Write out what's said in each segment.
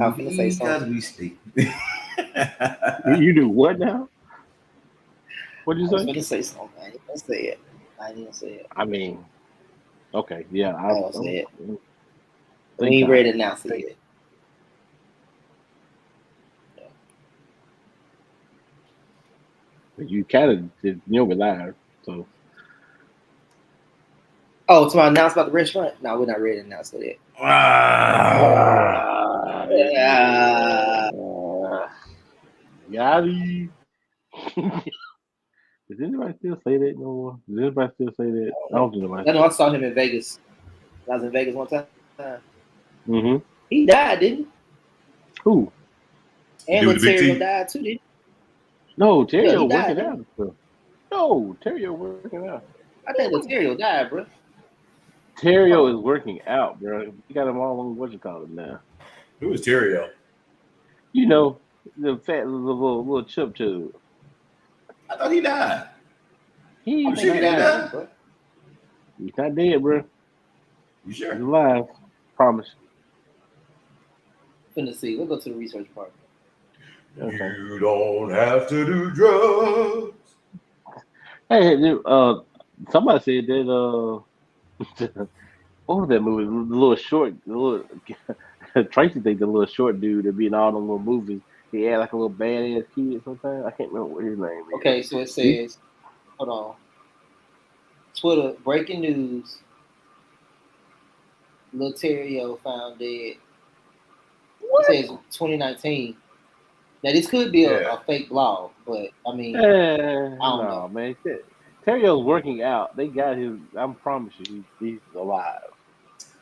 I'm finna say Because something. we sleep. You do what now? What'd you I was say? finna say something. I ain't gonna say it. I ain't gonna say it. I mean, okay, yeah, I ain't gonna say it. We think ain't ready time. to announce it yet. You kind of did, we live, so Oh, to my announce about the restaurant? No, we're not ready to announce it yet. Ah, Yeah. Yachty. Does anybody still say that no more? Does anybody still say that? I don't think nobody. I know I saw him in Vegas. I was in Vegas one time. Mm-hmm. He died, didn't Who? he? And dude with the big Letario teeth. died too, didn't No, he? Yeah, Terrio he died, working didn't out he? and stuff. No, Terrio working out. I think Letario died, bro. Hold Terrio on. is working out, bro. We got him all on what you call it now. Who is Terrio? You know, the fat little chip tube. I thought he died. I You He's think sure he he not didn't died dead. too, die? bro. He's not dead, bro. You He's sure? alive. Promise. Finna see. We'll go to the research part. Okay. You don't have to do drugs. Hey, somebody said that what was that movie? The little short, the little Tracy think the little short dude that be in all them little movies. He had like a little badass kid sometimes. I can't remember what his name is. Okay, so it He, says, hold on. Twitter breaking news. Letario found dead. It what? says 2019. Now this could be Yeah. a fake blog, but I mean, I don't know. No, man. Terrio's working out. They got his. I promise you, he's alive.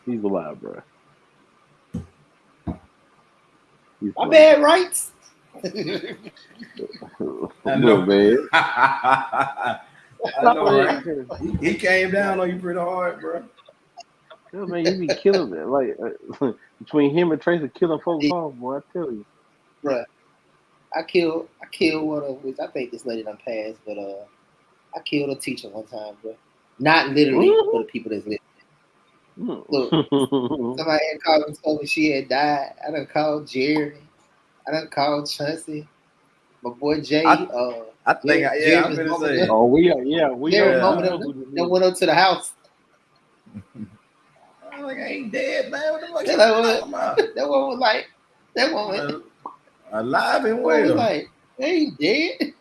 He's alive, bro. He's My alive. bad, rights. I Look, know. man. I know, right? He came down on you pretty hard, bro. Yeah, man, he be killing it. Like between him and Tracy killing folks off, boy. I tell you. Bruh, I killed one of which I think this lady done passed, but I killed a teacher one time, bro. Not literally for the people that's listening. Look, somebody had called and told me she had died. I done called Jeremy. I done called Chauncey. My boy Jay. I think, I'm Jeremy's gonna mama. say, Oh, we Jeremy's know mama. yeah. who this They is. went up to the house. I'm like, I ain't dead, man. What the fuck That you one, talking about? that one was like, that one, that Alive and one was well. like, they ain't dead.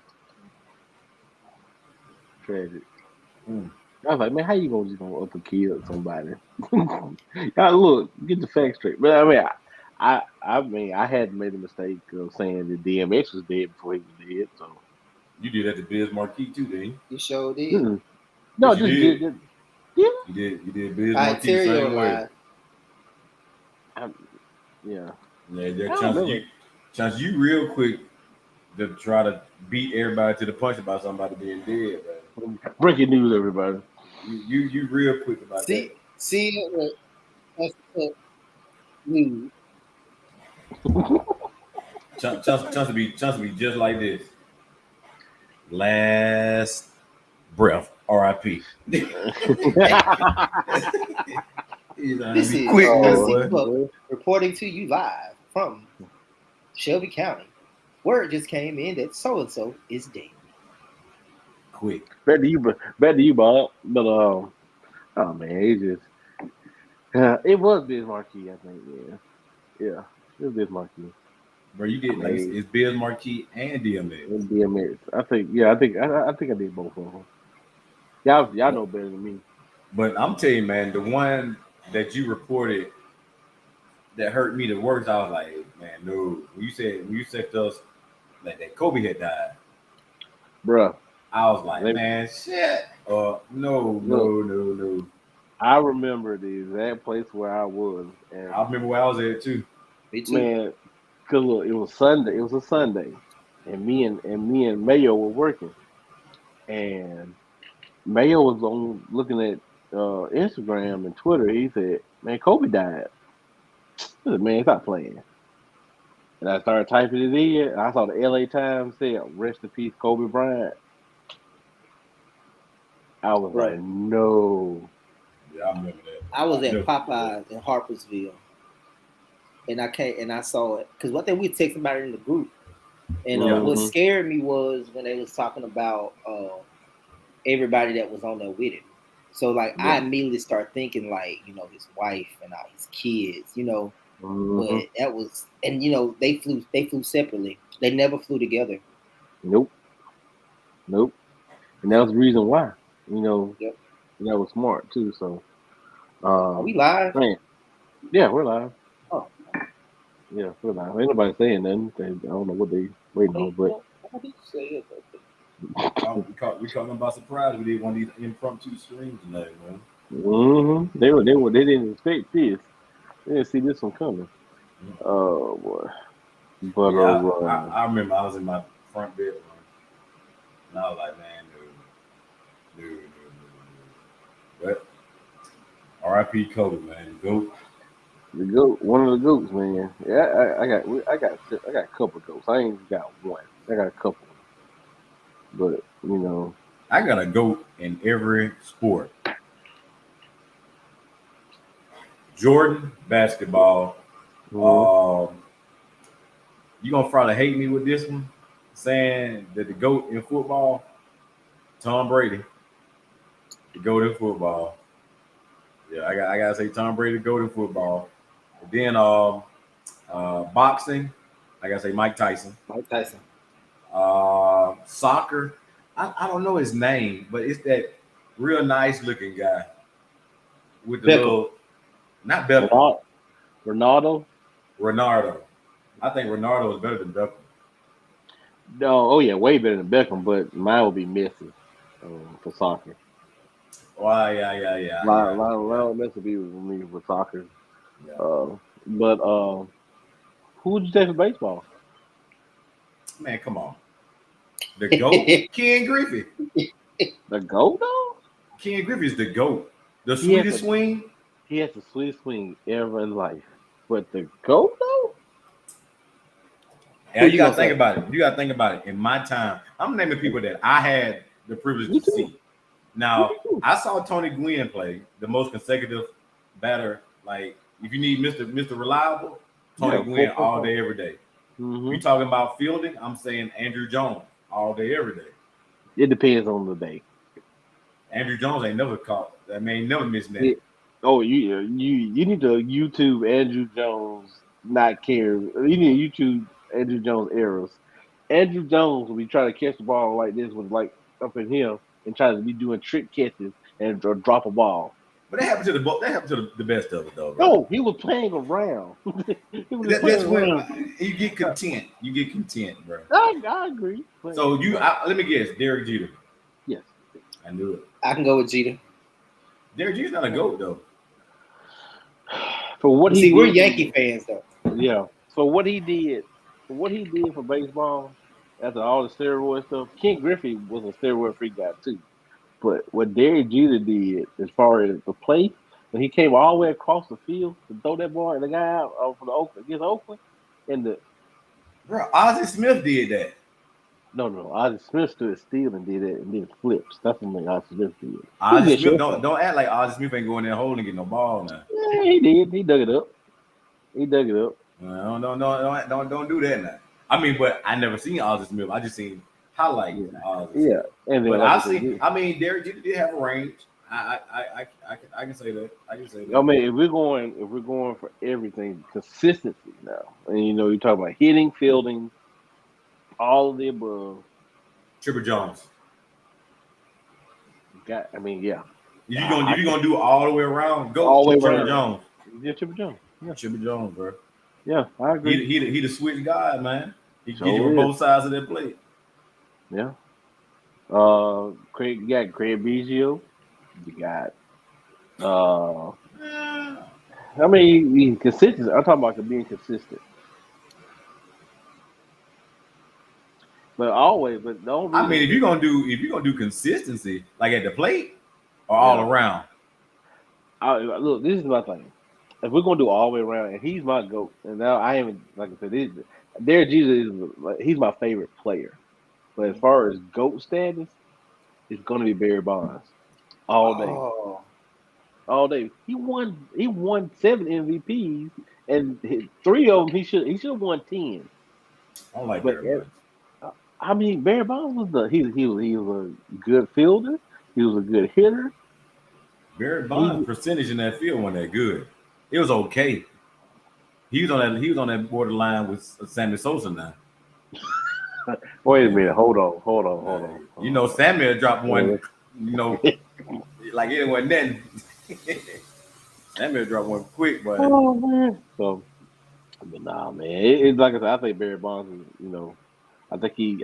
Tragic. Mm. I was like, man, how you gonna just gonna up and kill somebody? Y'all look, get the facts straight. But I mean, I had made a mistake of saying that DMX was dead before he was dead. So You did that to Biz Marquis too, didn't you? You sure did. mm. Yes, No, you just did. yeah. You did Biz All right, Marquis the Terrio same way. alive. I, yeah. Yeah, I don't remember. Chance, you real quick to try to beat everybody to the punch about somebody being dead, man. Breaking news, everybody. You real quick about that. See, that's news. Chance to be just like this. Last breath, R.I.P. You know, This be is quick with it, Oh, SC boy. Public man. reporting to you live from Shelby County. Word just came in that so and so is dead. Quick. Back to you, Bob. But oh man, it just it was Biz Marquee, I think. Yeah, it was Biz Marquee. Bro, you get like Like it's Biz Marquis and DMX. and DMX. I think I did both of them. Y'all But, know better than me. but I'm telling you, man, the one that you reported that hurt me the worst, I was like, man, no. When you said to us like that Kobe had died, Bruh, I was like, let, man, shit. No, look, no, no, no. I remember the exact place where I was, and I remember where I was at too. Me too. man, cause look, it was Sunday. It was a Sunday, and me and Mayo were working, and Mayo was on looking at Instagram and Twitter. He said, "Man, Kobe died." I said, "Man, stop playing." And I started typing it in. And I saw the LA Times said, "Rest in peace, Kobe Bryant." I was like, Bro, "No." Yeah, I remember that. I was I at never forget that. Popeyes in Harpersville. and I can't, and I saw it because what they we texting about it in the group, and Mm-hmm. what scared me was when they was talking about everybody that was on there with him. So like I immediately start thinking like his wife and all his kids, but that was and they flew separately. They never flew together. Nope. And that was the reason why. Yep. That was smart too. So Are we live? man, yeah, we're live. Oh. Yeah, we're live. Ain't nobody saying nothing. I don't know what they waiting on, but What did you say? We talking about surprise. We did one of these impromptu streams tonight, man. They didn't expect this. They didn't see this one coming. Oh boy. But yeah, I remember I was in my front bedroom and I was like, man, dude. But R.I.P. Kobe, man, GOAT. The GOAT, one of the GOATs, man. Yeah, I got a couple of GOATs. I ain't got one. I got a couple. But I got a GOAT in every sport. Jordan basketball. Mm-hmm. You gonna probably hate me with this one, saying that the GOAT in football, Tom Brady. The GOAT in football. Yeah, I gotta say Tom Brady, the GOAT in football. And then boxing, I gotta say Mike Tyson. Mike Tyson. Soccer, I don't know his name, but it's that real nice looking guy with the little, not Beckham. Ronaldo. I think Ronaldo is better than Beckham. No, oh yeah, way better than Beckham, but mine would be Messi for soccer. Oh yeah. Lionel Messi would be with me with soccer. Yeah. But who would you take for baseball? Man, come on. The GOAT, Ken Griffey. The GOAT though? Ken Griffey is the GOAT. The sweetest swing. He has the sweetest swing ever in life. But the GOAT though? Yeah, you gotta think about it. You gotta think about it. In my time, I'm naming people that I had the privilege to see. Now, I saw Tony Gwynn play, the most consecutive batter. Like, if you need Mr. Reliable, Tony Gwynn all day, every day. Mm-hmm. You talking about fielding? I'm saying Andrew Jones all day, every day. It depends on the day. Andrew Jones ain't never caught. I mean, never missed that. You need to YouTube Andrew Jones not care. You need to YouTube Andrew Jones errors. Andrew Jones will be trying to catch the ball like this with like up in here and trying to be doing trick catches and drop a ball. But that happened to the best of it though. Bro. No, he was playing around. That's when you get content. You get content, bro. I agree. So let me guess, Derek Jeter. Yes, I knew it. I can go with Jeter. Derek Jeter's not a GOAT though. For what we're Yankee fans though. Yeah. So what he did for baseball after all the steroid stuff, Ken Griffey was a steroid free guy too. But what Derek Jeter did as far as the play, when he came all the way across the field to throw that ball and the guy out for the Oakland, bro, Ozzie Smith did that. No, Ozzie Smith stood still and did it and then flips. That's what Ozzie Smith did. Ozzie Smith don't act like Ozzie Smith ain't going in that hole and get no ball now. Yeah, he did. He dug it up. No, don't do that now. I mean, but I never seen Ozzie Smith. I just seen highlights. Yeah, and but I see. I mean, Derek Jeter did have a range. I can say that. I mean, if we're going for everything, consistency now, and you talk about hitting, fielding, all of the above. Chipper Jones. Yeah. If you're gonna do all the way around, go all the way Chipper around. Jones. Yeah, Chipper Jones. Yeah, Chipper Jones, bro. Yeah, I agree. He the switch guy, man. He can get you on both sides of that plate. Yeah. You got Craig Biggio. You got. I mean, consistent. I'm talking about being consistent. But always, I mean, if you're gonna do consistency, like at the plate or all around. Look, this is my thing. If we're gonna do all the way around, and he's my GOAT, and now I am, like I said, Derek Jeter he's my favorite player. But as far as GOAT status, it's gonna be Barry Bonds all day. All day. He won 7 MVPs, and 3 of them he should have won 10. I don't like But Barry Bonds. I mean, Barry Bonds was he was a good fielder. He was a good hitter. Barry Bonds' percentage in that field wasn't that good. It was okay. He was on that borderline with Sammy Sosa now. Wait a minute. Hold on. You know, Sammy dropped one. You know, like it wasn't nothing. Sammy dropped one quick, but oh man. So, but nah, man. It's like I said. I think Barry Bonds is, I think he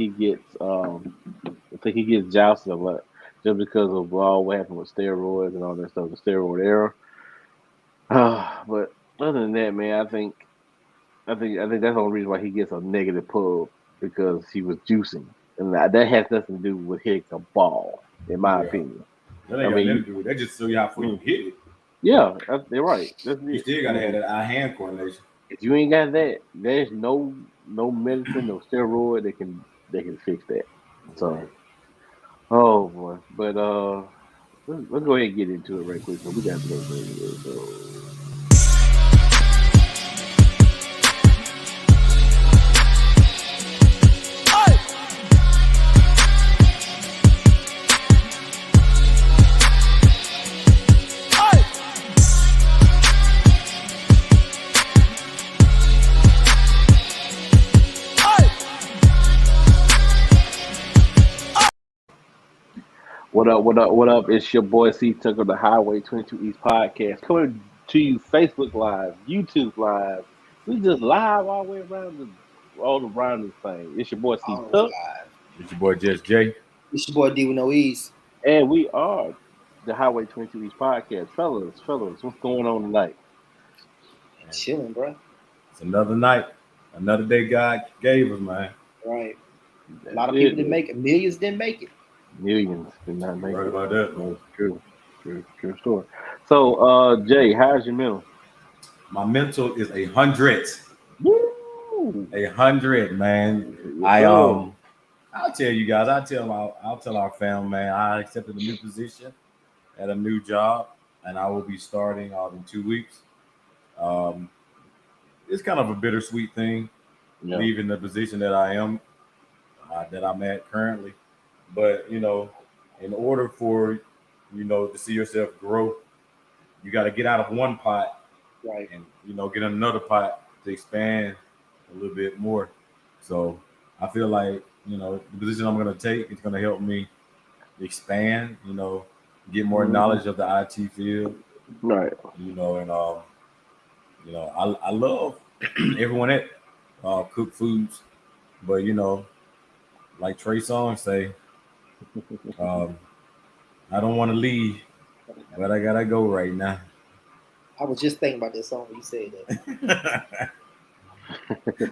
gets jousted a lot just because of what happened with steroids and all that stuff, the steroid era. But other than that, man, I think that's the only reason why he gets a negative pub, because he was juicing, and that has nothing to do with hitting a ball, in my opinion. That ain't got nothing to do with it. That just show you how far you hit it. Yeah, they're right. You still gotta have that eye hand coordination. If you ain't got that, there's no medicine, no steroid that can fix that. So, oh boy, but let's go ahead and get into it right quick. So we got to go. What up? It's your boy C Tucker, the Highway 22 East podcast, coming to you Facebook Live, YouTube Live. We just live all the way around this thing. It's your boy C Tucker. It's your boy Just Jay. It's your boy D with no E's. And we are the Highway 22 East podcast. Fellas, what's going on tonight? Chilling, bro. It's another night. Another day God gave us, man. Right. A lot of people didn't make it. Millions didn't make it. Millions did not make right it. About that. That's true story. So, Jay, how's your mental? My mental is 100. Woo! 100, man. I'll tell you guys. I'll tell our family, man. I accepted a new position at a new job, and I will be starting in 2 weeks. It's kind of a bittersweet thing, leaving the position that I am, that I'm at currently. But, in order for, to see yourself grow, you got to get out of one pot, right, and, get another pot to expand a little bit more. So I feel like, the position I'm going to take is going to help me expand, get more knowledge of the IT field. Right. I love everyone at Cook Foods, but, like Trey Songz say, I don't want to leave, but I gotta go right now. I was just thinking about this song when you said that.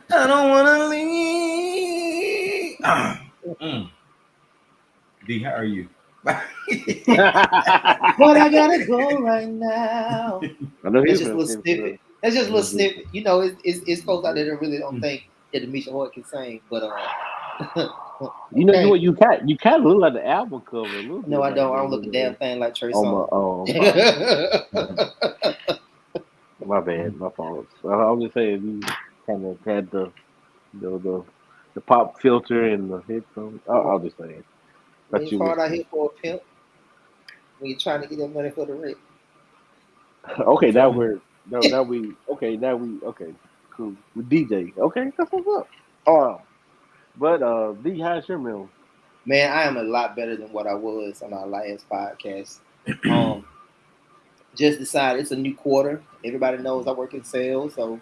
I don't want to leave. D, how are you? But I gotta go right now. That's just a little snippet. That's just a little snippet. It's folks out there that really don't think that Demetri Hoyt can sing, but okay. You kind of look like the album cover. No, I don't. I don't look a damn thing like Trey Songz. My bad. My fault. I was just saying you kind of had the pop filter and the headphones. I'll just say it. Any part I hit for a pimp when you're trying to get that money for the rent. Okay, now we cool with DJ. Okay, that's what's up. But D, how's your meal? Man, I am a lot better than what I was on our last podcast. Just decided it's a new quarter. Everybody knows I work in sales, so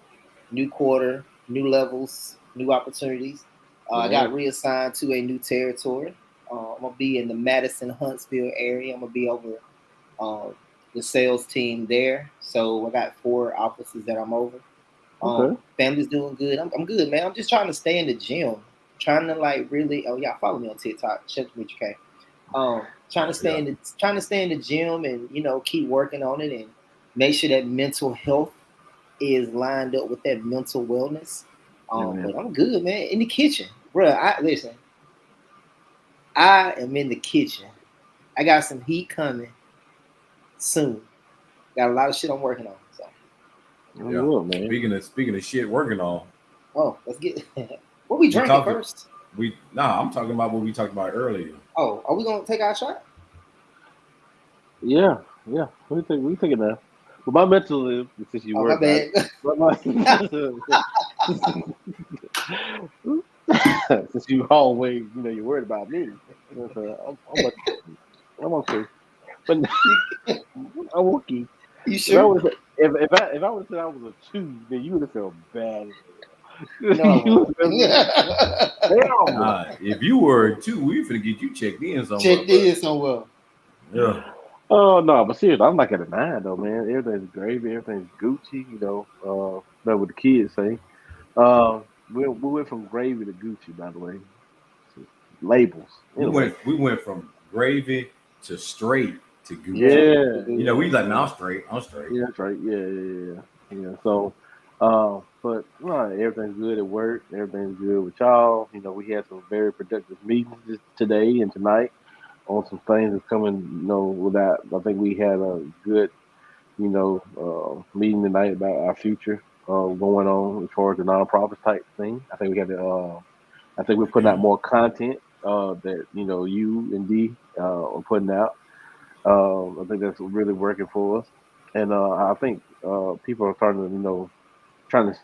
new quarter, new levels, new opportunities. I got reassigned to a new territory. I'm gonna be in the Madison-Huntsville area. I'm gonna be over the sales team there. So I got 4 offices that I'm over. Family's doing good. I'm good, man. I'm just trying to stay in the gym. Trying to really. Oh yeah, follow me on TikTok. Check me, okay. Trying to stay in the gym and keep working on it and make sure that mental health is lined up with that mental wellness. But I'm good, man. In the kitchen, bro. Listen. I am in the kitchen. I got some heat coming soon. Got a lot of shit I'm working on. So Yeah. Will, man. Speaking of shit working on. Oh, let's get what we drinking first. I'm talking about what we talked about earlier. Oh, are we gonna take our shot? Yeah. We take it now. But my mental is, since you worry about it, since you always, you're worried about me. I'm okay. But I'm okay. You sure? If I would have said I was a 2, then you would have felt bad. No. If you were a 2, we finna get you checked in somewhere. Yeah. Oh no, but seriously, I'm like at a 9 though, man. Everything's gravy, everything's Gucci. That's what the kids say. We went from gravy to Gucci, by the way. Labels. Anyway. We went from gravy to straight to Gucci. Yeah. We like, no, I'm straight. Yeah, that's right. Yeah. So, but everything's good at work. Everything's good with y'all. We had some very productive meetings today and tonight on some things that's coming. With that, I think we had a good, meeting tonight about our future going on as far as the nonprofit type thing. I think we had to. I think we're putting out more content that you and D are putting out. I think that's really working for us, and I think people are starting to trying to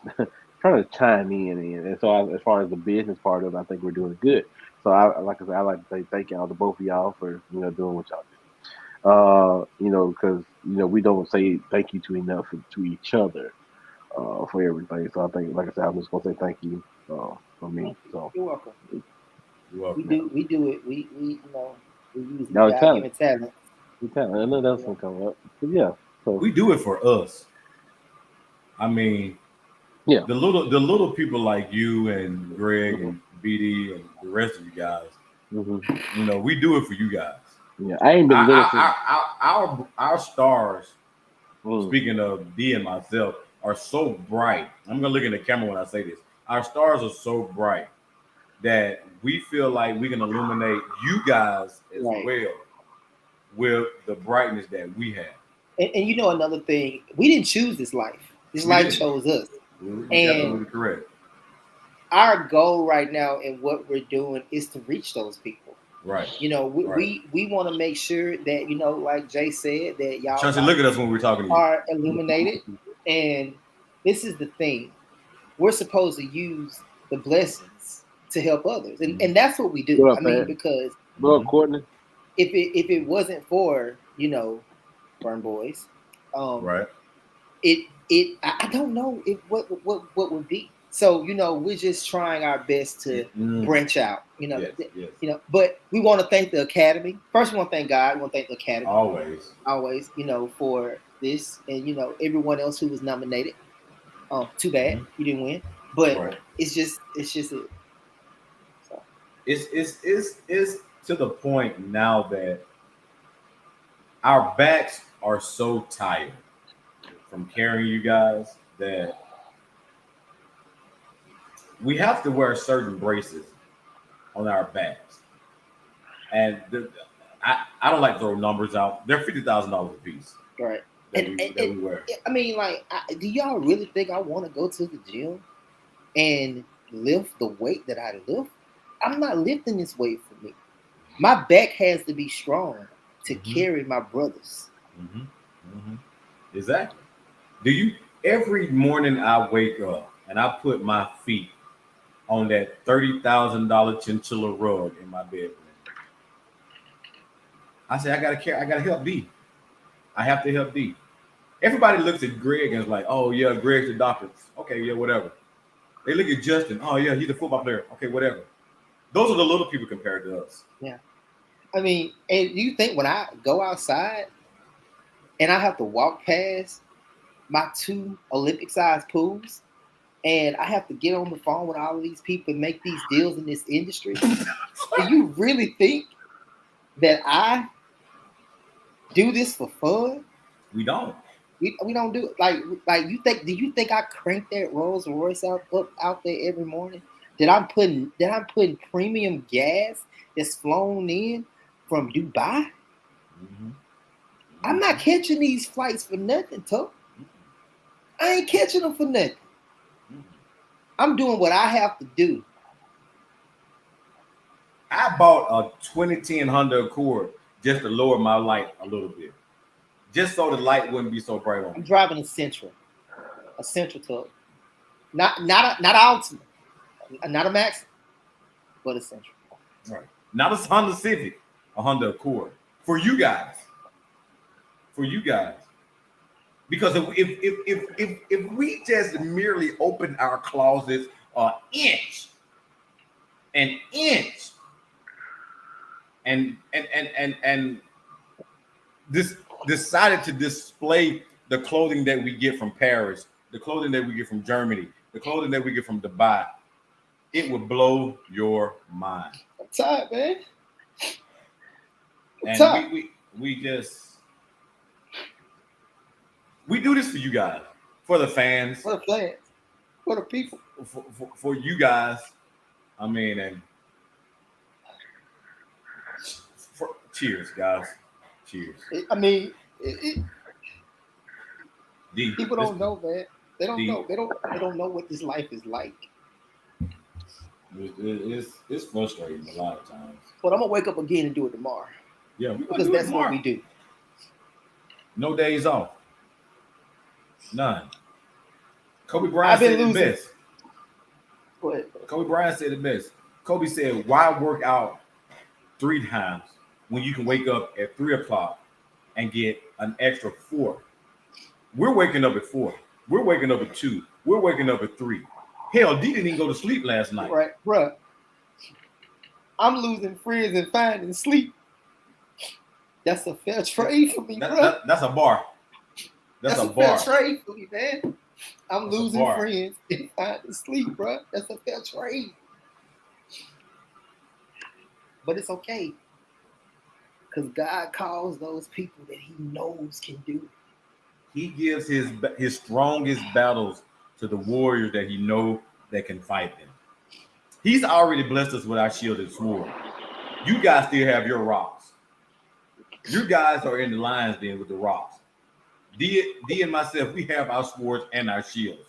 trying to chime in, and so as far as the business part of it, I think we're doing good. So I like I like to say thank y'all to both of y'all for doing what y'all do. Because we don't say thank you to enough to each other for everything. So I think, like I said, I'm just gonna say thank you for me. So you're welcome. You're welcome. We do it. We use talent. talent. I know that's gonna come up. But yeah. So we do it for us. I mean, yeah. The little people like you and Greg and BD and the rest of you guys. Mm-hmm. We do it for you guys. Yeah, I ain't been little. Our stars. Speaking of D and myself, are so bright. I'm gonna look in the camera when I say this. Our stars are so bright that we feel like we can illuminate you guys as well with the brightness that we have. And another thing, we didn't choose this life. This life chose us. Absolutely correct. Our goal right now and what we're doing is to reach those people. Right. We want to make sure that like Jay said, that y'all Chauncey, look at us when we're talking to you. Are illuminated. And this is the thing. We're supposed to use the blessings to help others. And that's what we do. Because Courtney, if it wasn't for, Burn Boys, right. I don't know what would be. So we're just trying our best to branch out. Yes. But we want to thank the Academy. First, we want to thank God. We want to thank the Academy always. For this, and everyone else who was nominated. Too bad you didn't win, but it's just it. So. It's to the point now that our backs are so tired from carrying you guys that we have to wear certain braces on our backs. And I don't like to throw numbers out. They're $50,000 a piece. Right. That we wear. I mean, do y'all really think I want to go to the gym and lift the weight that I lift? I'm not lifting this weight for me. My back has to be strong to carry my brothers. Exactly. Every morning I wake up and I put my feet on that $30,000 chinchilla rug in my bedroom. I say I gotta help D. I have to help D. Everybody looks at Greg and is like, oh yeah, Greg's the doctor. Okay, yeah, whatever. They look at Justin. Oh yeah, he's a football player. Okay, whatever. Those are the little people compared to us. Yeah. I mean, and you think when I go outside and I have to walk past my 2 Olympic-sized pools and I have to get on the phone with all of these people and make these deals in this industry, do you really think that I do this for fun? We don't. We don't do it. Like you think? Do you think I crank that Rolls Royce out there every morning? That I'm putting premium gas that's flown in from Dubai? I'm not catching these flights for nothing, Tuck. I ain't catching them for nothing. I'm doing what I have to do. I bought a 2010 Honda Accord just to lower my light a little bit, just so the light wouldn't be so bright on I'm me. driving a Sentra truck, not an Altima, not a Max, but a Sentra. Right. Not a Honda Civic, a Honda Accord. For you guys. Because if we just merely open our closets an inch, and this decided to display the clothing that we get from Paris, the clothing that we get from Germany, the clothing that we get from Dubai, it would blow your mind. I'm tired, man. And we do this for you guys, for the fans, for the people, for you guys. I mean, and cheers, guys. Cheers. People don't know, man. They don't know. They don't know what this life is like. It's frustrating a lot of times. But I'm gonna wake up again and do it tomorrow. Yeah, because that's what we do. No days off. None. Kobe Bryant said it best. Kobe Bryant said it best. Kobe said, "Why work out 3 times when you can wake up at 3 o'clock and get an extra 4? We're waking up at 4. We're waking up at 2. We're waking up at 3. Hell, D didn't even go to sleep last night. Right, bruh. I'm losing friends and finding sleep. That's a fair trade for me, bro. That's a bar. That's a bar. Fair trade for me, man. I'm losing friends and finding sleep, bro. That's a fair trade. But it's okay. Because God calls those people that he knows can do it. He gives his strongest battles to the warriors that he know that can fight them. He's already blessed us with our shield and sword. You guys still have your rocks. You guys are in the lion's den with the rocks. D and myself, we have our swords and our shields.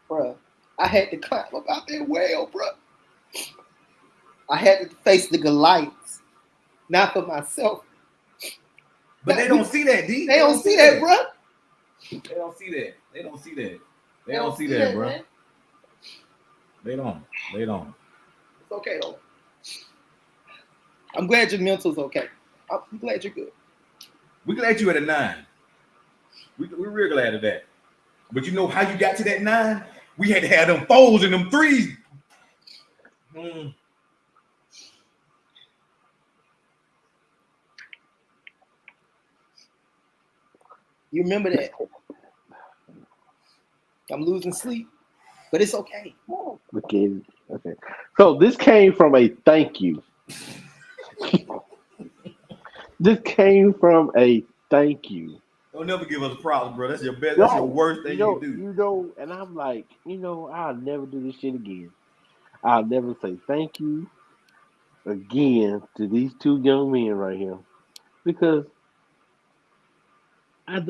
Bruh, I had to climb up out that well, bruh. I had to face the Goliaths. Not for myself. But they don't see that, D. They don't see that, bruh. They don't see that. They don't see that. They don't see that, bro. Man. They don't. It's okay, though. I'm glad your mental's okay. I'm glad you're good. We're glad you at a 9. We're real glad of that. But you know how you got to that 9? We had to have them 4s and them 3s. You remember that? I'm losing sleep, but it's okay. Okay. So this came from a thank you. This came from a thank you. Don't never give us props, bro. That's your best. That's your worst thing you do. You know, and I'm like, I'll never do this shit again. I'll never say thank you again to these 2 young men right here, because I've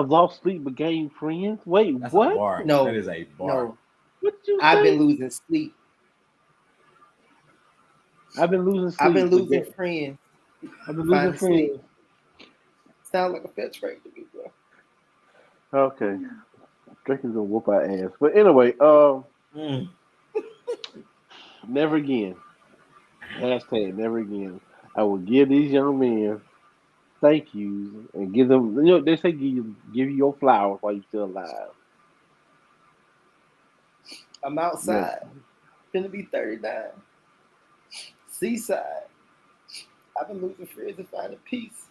lost sleep but gained friends. Wait, that's what? A bar. No, that is a bar. No. What you I've say? been losing sleep. I've been losing sleep. I've been losing friends. I've been losing friends. Sounds like a fair trade to me, bro. Okay. Draken's gonna whoop our ass. But anyway, never again. Hashtag never again. I will give these young men thank yous and give them, they say give you your flowers while you're still alive. I'm outside. Gonna be 39. Seaside. I've been losing friends and finding peace.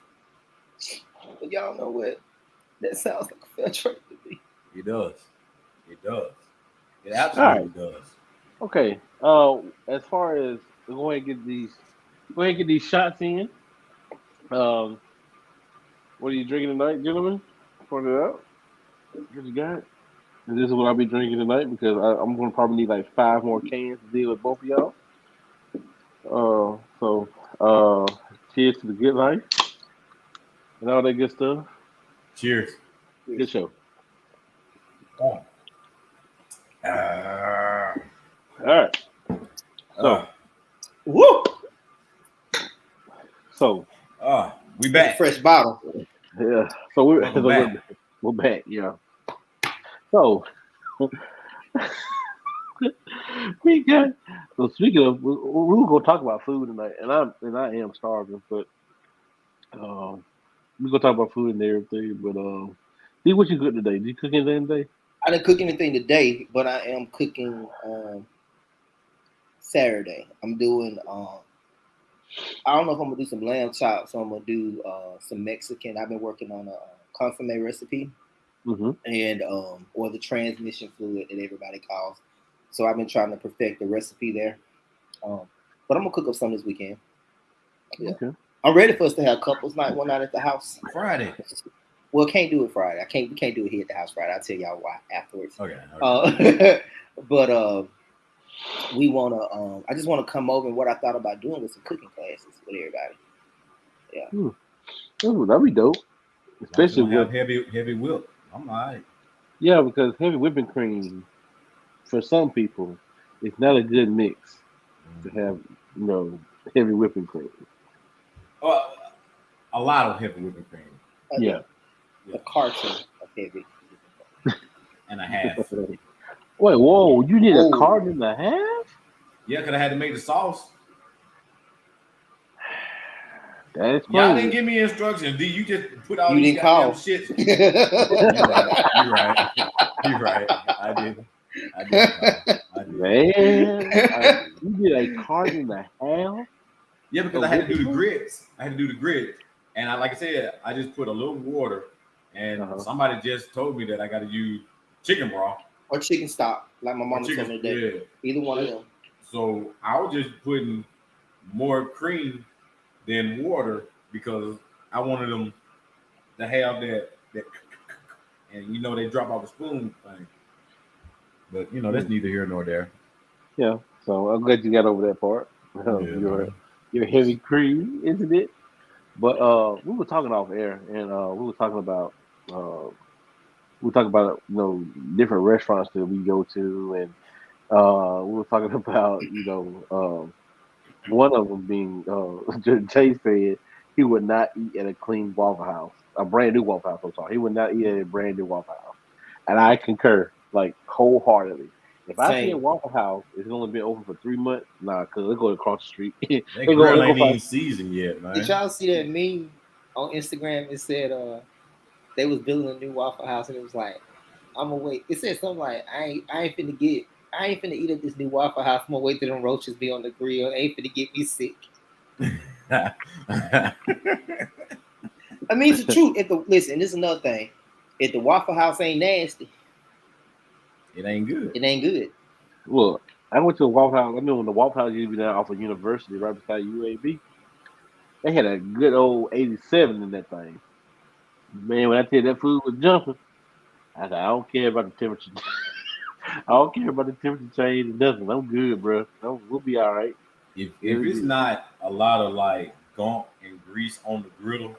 But y'all know what? That sounds like a fair trade to me. It does. It absolutely does. Okay. As far as go ahead and get these shots in. What are you drinking tonight, gentlemen? Point it out. What you got? And this is what I'll be drinking tonight, because I'm going to probably need like 5 more cans to deal with both of y'all. Cheers to the good life and all that good stuff. Cheers. Good show. Oh. All right. Woo! So We It's a back. fresh bottle. yeah. So Welcome back. we're back. Yeah. So we got. So speaking of, we're gonna talk about food tonight, and I am starving, but we're gonna talk about food and everything. But see what you cook today? Did you cook anything today? I didn't cook anything today, but I am cooking Saturday. I'm doing I don't know if I'm gonna do some lamb chops or I'm gonna do some Mexican. I've been working on a consomme recipe Mm-hmm. and or the transmission fluid that everybody calls. So I've been trying to perfect the recipe there. But I'm gonna cook up some this weekend. Yeah. Okay. I'm ready for us to have couples night one night at the house. Friday. Well, can't do it Friday. We can't do it here at the house Friday. I'll tell y'all why afterwards. Okay. But we wanna I just wanna come over and what I thought about doing with some cooking classes with everybody. Yeah. That'd be dope. Especially have with heavy whip. I'm all right. yeah, because heavy whipping cream for some people it's not a good mix to have heavy whipping cream. A lot of heavy whipping cream. Yeah. A carton of heavy. And a half. Wait, whoa! You need a carton and a half? Yeah, because I had to make the sauce. That's crazy. Y'all didn't give me instructions. D, you just put all these goddamn shit. You're right. I did. Man, you did a carton and a half? Yeah, because I had to do the grits. And like I said, I just put a little water. And somebody just told me that I got to use chicken broth. Or chicken stock, like my mama told me today. Yeah. Either one of them. So I was just putting more cream than water because I wanted them to have that and they drop off a spoon thing. But that's neither here nor there. Yeah. So I'm glad you got over that part. Your heavy cream, isn't it? But we were talking off air and we were talking about different restaurants that we go to and we were talking about one of them being Jay said he would not eat at a clean Waffle House, a brand new Waffle House. I'm sorry, he would not eat at a brand new Waffle House, and I concur like wholeheartedly. If I see a Waffle House, it's only been open for 3 months, nah, because they go across the street. They grill ain't even seasoned yet, man. Did y'all see that meme on Instagram? It said they was building a new Waffle House, and it was like, I'm gonna wait. It said something like, I ain't finna eat at this new Waffle House. I'm gonna wait till them roaches be on the grill. They ain't finna get me sick. I mean, it's the truth. Listen, this is another thing. If the Waffle House ain't nasty, it ain't good. It ain't good. Look, I went to a Waffle House. I mean, when the Waffle House used to be down off of University, right beside UAB, they had a good old 87 in that thing. Man, when I tell you that food was jumping, I said, I don't care about the temperature. I don't care about the temperature change or nothing. I'm good, bro. We'll be all right. If it's not a lot of like gunk and grease on the griddle,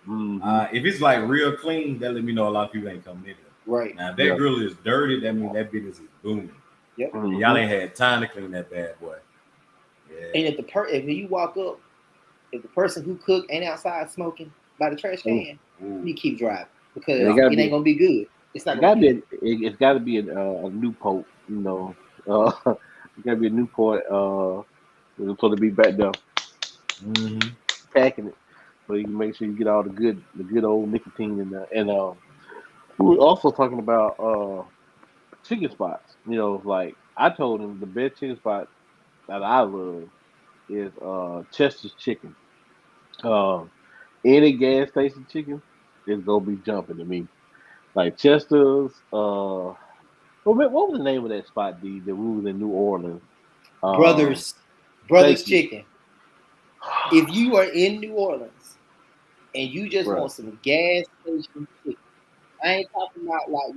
if it's like real clean, that let me know a lot of people ain't coming in here. Right. Now, if that grill is dirty, that means that business is booming. Yep. Y'all ain't had time to clean that bad boy. Yeah. And if you walk up, if the person who cooked ain't outside smoking by the trash can, you keep driving because it ain't gonna be good. It's not. It's got to be a Newport. It got to be a Newport. It's supposed to be back there, packing it, so you can make sure you get all the good old nicotine in there. And we were also talking about chicken spots. Like I told him, the best chicken spot that I love is Chester's Chicken. Any gas station chicken is gonna be jumping to me. Like Chester's. What was the name of that spot, D? That we was in New Orleans. Brothers Chicken. If you are in New Orleans and you just want some gas station chicken, I ain't talking about like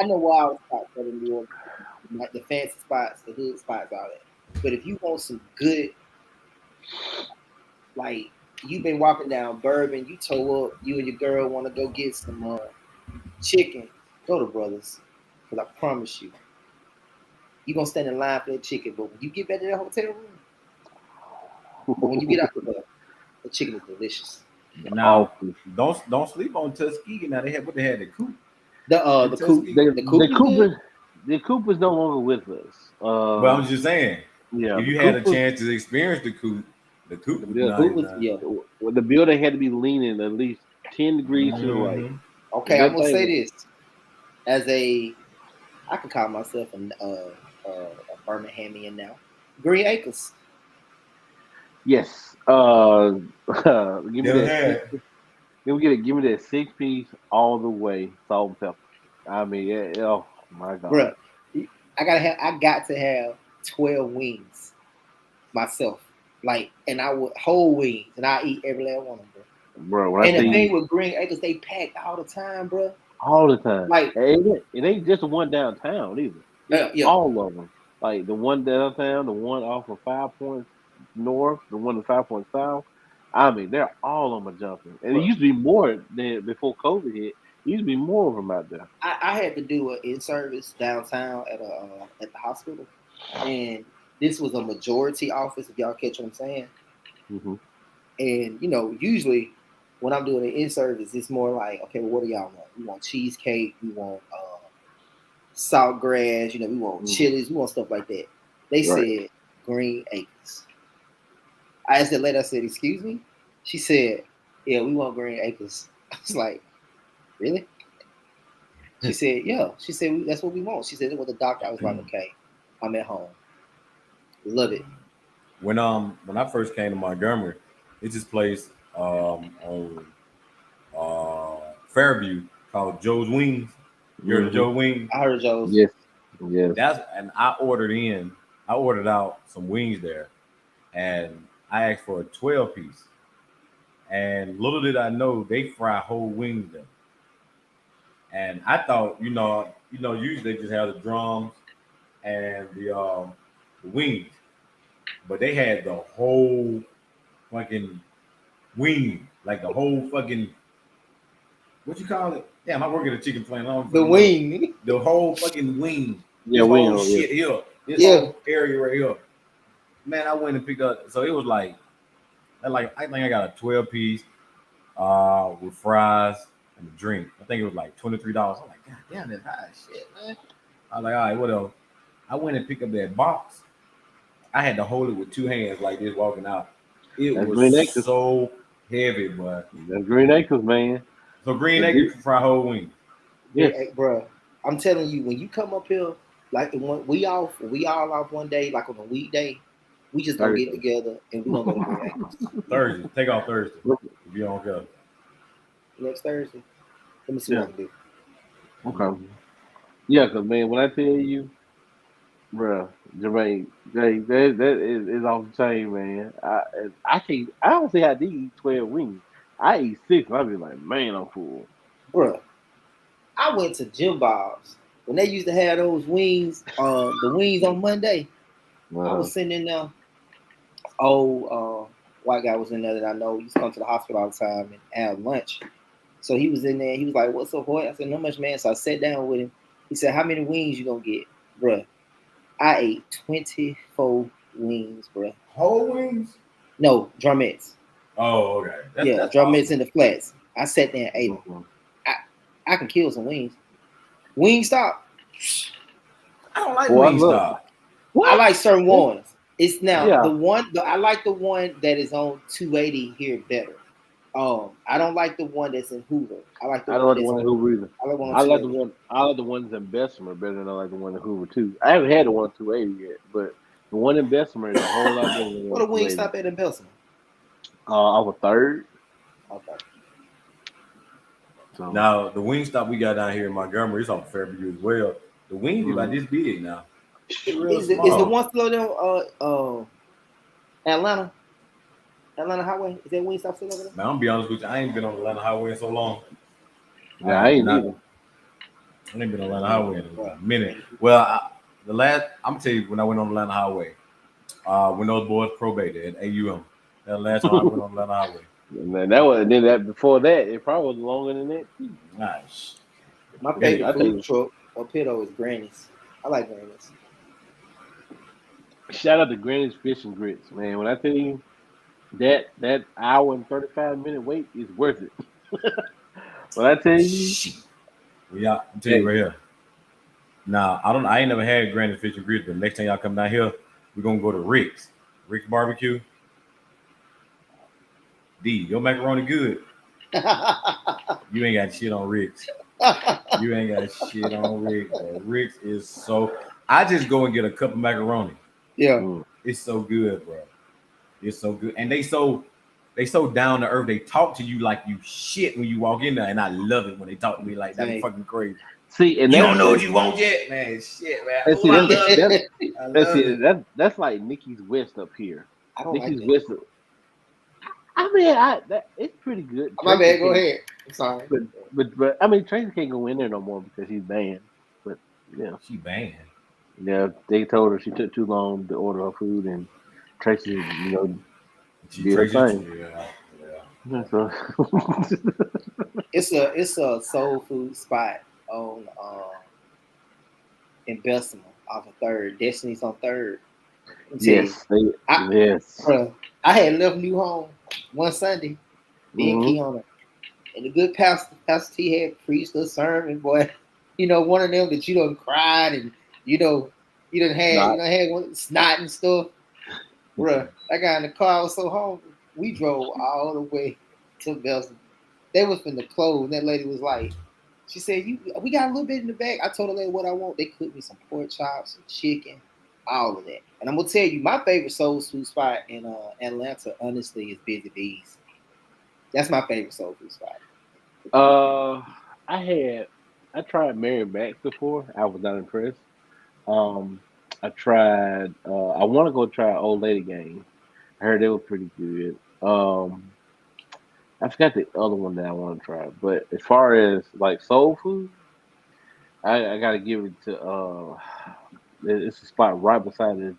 I know wild spots that in New Orleans, like the fancy spots, the hood spots, all that. But if you want some good, like you've been walking down Bourbon, you tow up, you and your girl want to go get some chicken. go to Brothers, because I promise you, you're gonna stand in line for that chicken. But when you get back to that hotel room, but when you get out the chicken is delicious. Now, don't sleep on Tuskegee. Now they had the coop. The coop. The coop is no longer with us. Well, I'm just saying. Yeah, if you had a chance to experience the coop was the building had to be leaning at least 10 degrees to the right. Okay, I'm gonna say this as I can call myself a Birminghamian now. Green Acres. Yes. Give me that. Give me that 6-piece all the way salt and pepper. I mean, oh my God, bro, I got to have 12 wings myself, like, and I would whole wings, and I eat every last one of them, bro. And the thing with Green Acres, they packed all the time, bro. All the time. Like it ain't just the one downtown either. Yeah. All of them. Like the one downtown, the one off of 5 Points North, the one at 5 Points South. I mean, they're all on my jumping. And it used to be more than before COVID hit. It used to be more of them out there. I had to do an in-service downtown at the hospital, and this was a majority office. If y'all catch what I'm saying. Mm-hmm. And usually when I'm doing an in-service, it's more like, okay, well, what do y'all want? We want cheesecake. We want saltgrass. We want chilies. We want stuff like that. They said Green Acres. I asked that lady. I said, "Excuse me?" She said, "Yeah, we want Green Acres." I was like, "Really?" She said, "Yeah." She said, "That's what we want." She said, "It was the doctor." I was like, "Okay, I'm at home." Love it. When I first came to Montgomery, it's this place on Fairview called Joe's Wings. You heard of Joe's Wings? I heard of Joe's. Yes. And I ordered out some wings there, and I asked for a 12-piece. And little did I know they fry whole wings there. And I thought, usually they just have the drums and the wings, but they had the whole fucking wing, like the whole fucking, what you call it? Damn, I work at a chicken plant. The wing, the whole fucking wing. Yeah, wing. Shit here. This whole area right here. Man, I went and picked up. So it was like I think I got a 12-piece with fries and a drink. I think it was like $23. I'm like, God damn, that's high as shit, man. I was like, all right, what else? I went and picked up that box. I had to hold it with 2 hands like this walking out. It was so heavy, but that's Green Acres, man. So Green Acres fry whole wing. Yeah, bro. I'm telling you, when you come up here, like the one we all off one day, like on a weekday, we just gonna get together and we gonna go to Green Acres. Thursday, take off Thursday if you don't go. Next Thursday, let me see what I can do. Okay. Yeah, cause man, when I tell you, bro, Jermaine, that is off the chain, man. I don't see how they eat 12 wings. I eat 6, and I be like, man, I'm full. Bro, I went to Jim Bob's when they used to have those wings, the wings on Monday. I was sitting in there. White guy was in there that I know. He used to come to the hospital all the time and have lunch. So he was in there. He was like, "What's up, boy?" I said, "Not much, man." So I sat down with him. He said, "How many wings you gonna get, bro?" I ate 24 wings, bro. Whole wings? No, drumettes. Oh, okay. That's drumettes awesome. In the flats. I sat there and ate them. I can kill some wings. Wingstop. I don't like Wingstop. I like certain ones. It's now the one. I like the one that is on 280 here better. I don't like the one that's in Hoover. I like the one in Hoover either. I like the ones in Bessemer better than I like the one in Hoover too. I haven't had the one 280 yet, but the one in Bessemer is a whole lot better than what a Wingstop at in Bessemer? Off a 3rd. Okay. So, now the Wingstop we got down here in Montgomery is on Fairview as well. The wings is like this big now. Is the one still there? Atlanta Highway? Is that Wingstop still over there? Man, I'm gonna be honest with you. I ain't been on Atlanta Highway in so long. Yeah, I ain't either. I ain't been on Atlanta Highway in a minute. Well, I'm gonna tell you when I went on Atlanta Highway, when those boys probated at AUM. That last time I went on Atlanta Highway. Man, that was before that. It probably was longer than that. Nice. My favorite food truck up here though is Granny's. I like Granny's. Shout out to Granny's Fish and Grits, man. When I tell you that hour and 35-minute wait is worth it. When I tell you, shit. Yeah, I'm telling you right here. Nah, I ain't never had Granny's Fish and Grits, but next time y'all come down here, we're gonna go to Rick's Barbecue. D, your macaroni good. You ain't got shit on Rick's. You ain't got shit on Rick's. Rick's is so. I just go and get a cup of macaroni. Yeah, it's so good, bro. It's so good, and they so down to earth. They talk to you like you shit when you walk in there, and I love it when they talk to me like that. Hey. Fucking crazy. See, and you don't know what you want yet, man. Shit, man. That's like Nikki's West up here. I don't Nikki's like West. I mean, it's pretty good. My bad. Go ahead. I'm sorry, but I mean, Tracy can't go in there no more because she's banned. But yeah, she banned. Yeah, they told her she took too long to order her food, and Tracy, did her thing. Yeah. So. It's a soul food spot on in Bessemer off of 3rd. Destiny's on 3rd. Yes, yes. I had left New Home one Sunday, me and Kiana, and the good Pastor T had preached a sermon, boy. One of them that you done cried and you done had one snot and stuff. Bruh, that guy in the car was so hungry. We drove all the way to Bessemer. They was finna close, and that lady was like, she said, we got a little bit in the back. I told the lady what I want. They cooked me some pork chops, some chicken, all of that. And I'm gonna tell you, my favorite soul food spot in Atlanta, honestly, is Busy Bees. That's my favorite soul food spot. I tried Mary Max before. I was not impressed. I tried. I want to go try Old Lady Gang. I heard they were pretty good. I forgot the other one that I want to try. But as far as like soul food, I got to give it to. It's a spot right beside it.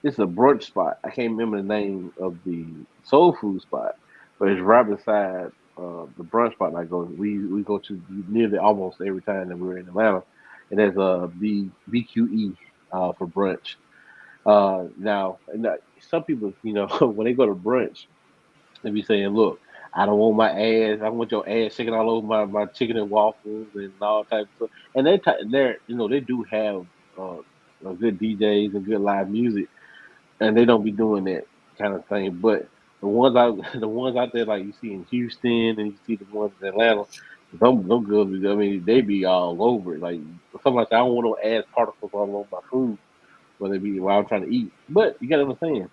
It's a brunch spot. I can't remember the name of the soul food spot, but it's right beside the brunch spot I go. We go to nearly almost every time that we're in Atlanta, and there's the BQE for brunch. Now, some people, when they go to brunch, they be saying, "Look, I don't want my ass. I want your ass shaking all over my chicken and waffles and all types of stuff." And they do have good DJs and good live music, and they don't be doing that kind of thing. But the ones out there like you see in Houston and you see the ones in Atlanta, them girls, I mean, they be all over it. Like something like that. I don't want no ass particles all over my food when I'm trying to eat. But you gotta understand,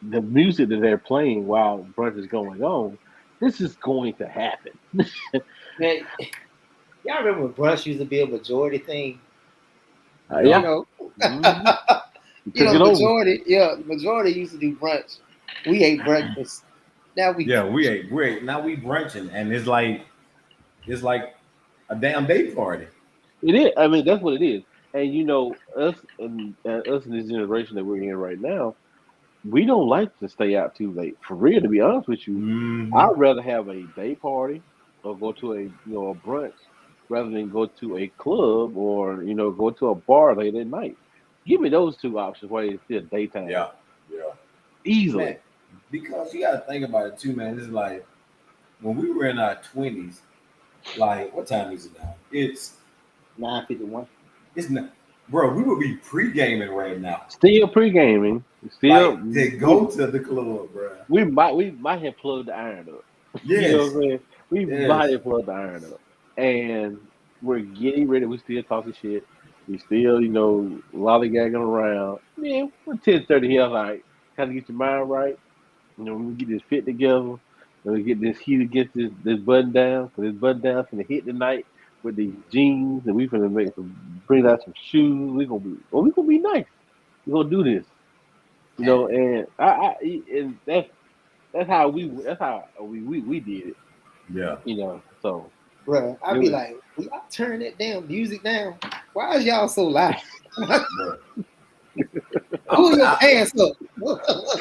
the music that they're playing while brunch is going on, this is going to happen. Man, y'all remember when brunch used to be a majority thing? Yeah. The majority used to do brunch. We ate breakfast. Now we ate. Now we brunching, and it's like a damn day party. It is. I mean, that's what it is. And us in this generation that we're in right now, we don't like to stay out too late. For real, to be honest with you, I'd rather have a day party or go to a brunch rather than go to a club or go to a bar late at night. Give me those two options while it's still daytime. Yeah. Easily. Man, because you got to think about it too, man. It's like when we were in our 20s. Like, what time is it now? It's 9:51. It's not, bro. We would be pre-gaming right now. Still pre-gaming. Still to go to the club, bro. We might have plugged the iron up. Yes. You know what I'm saying? We might have plugged the iron up, and we're getting ready. We still talking shit. We still, lollygagging around. Man, we're 10:30 here. Like, kind of get your mind right. We get this fit together. And we get this heat against this button down. Because this button down's gonna hit tonight with these jeans, and we're gonna bring out some shoes. We're gonna be nice. We're gonna do this. And and that's how we did it. Yeah. So. Bro, I'd be like, will y'all turn that damn music down? Why is y'all so loud? Pull your pants up.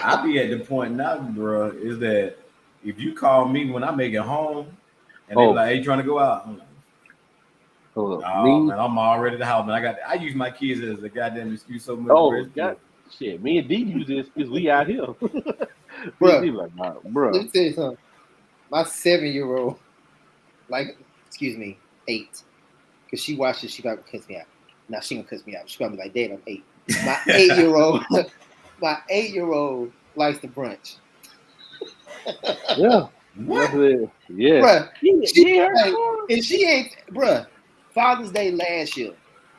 I be at the point now, bro, is that if you call me when I make it home and they're like, "Hey, you trying to go out?" I'm like, Oh man, I'm already the house, man. I use my kids as a goddamn excuse so much. Oh, shit. Me and D use this because we out here. Bro, like, bro. Let me tell you something. My 7-year-old, excuse me, 8, because she watches, she about to cuss me out. Now she gonna cuss me out. She gonna be like, Dad, I'm 8. My 8-year-old, my 8-year-old likes the brunch. Yeah. What? Yeah. Bruh, she ain't, bruh. Father's Day last year,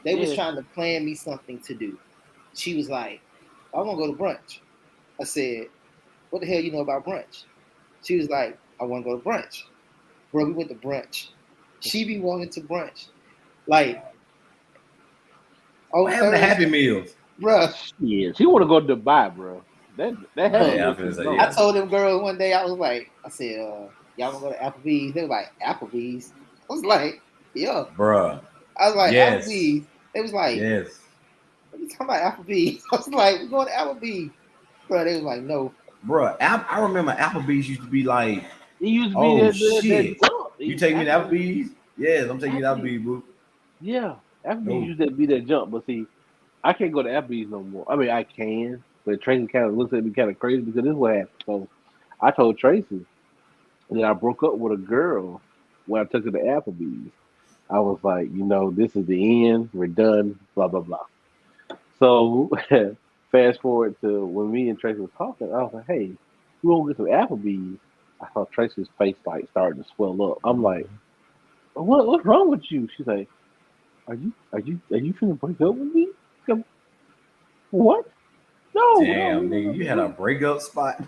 they was trying to plan me something to do. She was like, I want to go to brunch. I said, what the hell you know about brunch? She was like, I want to go to brunch. Bro, we went to brunch. She be wanting to brunch. Like, what happened to Happy Meals? Bruh. Yeah, she want to go to Dubai, bro. That I told them girls one day, I said, y'all want to go to Applebee's? They were like, Applebee's? I was like, yeah. Bruh. I was like, yes. Applebee's. They was like, yes. What are you talking about Applebee's? I was like, we're going to Applebee's. Bro, they was like, no. Bruh, I remember Applebee's used to be like, it used to be shit. You take me to Applebee's? Yes, I'm taking you to Applebee's, boo. Yeah, Applebee's used to be that jump, but see, I can't go to Applebee's no more. I mean, I can, but Tracy kind of looks at me kind of crazy because this is what happened. So I told Tracy that I broke up with a girl when I took her to Applebee's. I was like, this is the end. We're done. Blah blah blah. So fast forward to when me and Tracy was talking. I was like, hey, we won't get some Applebee's. I saw Tracy's face starting to swell up. I'm like, what's wrong with you? She's like, Are you finna break up with me? What? No. Damn, nigga, you had a breakup spot.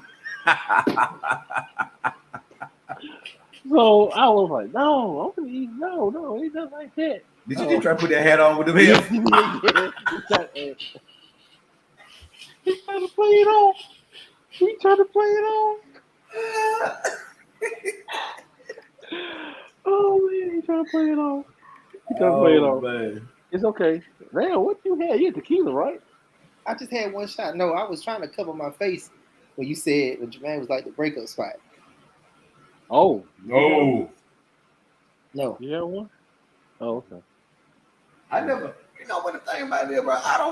So I was like, no, I'm gonna eat. No, ain't nothing like that. Did you just try to put that hat on with the heels? He tried to play it off. Oh man, he tried to play it off. Man. It's okay. Man, what you had? You had tequila, right? I just had one shot. No, I was trying to cover my face when you said when Jermaine was like the breakup spot. Oh. No. No. You had one? Oh, okay. I never, what the thing about it, bro, I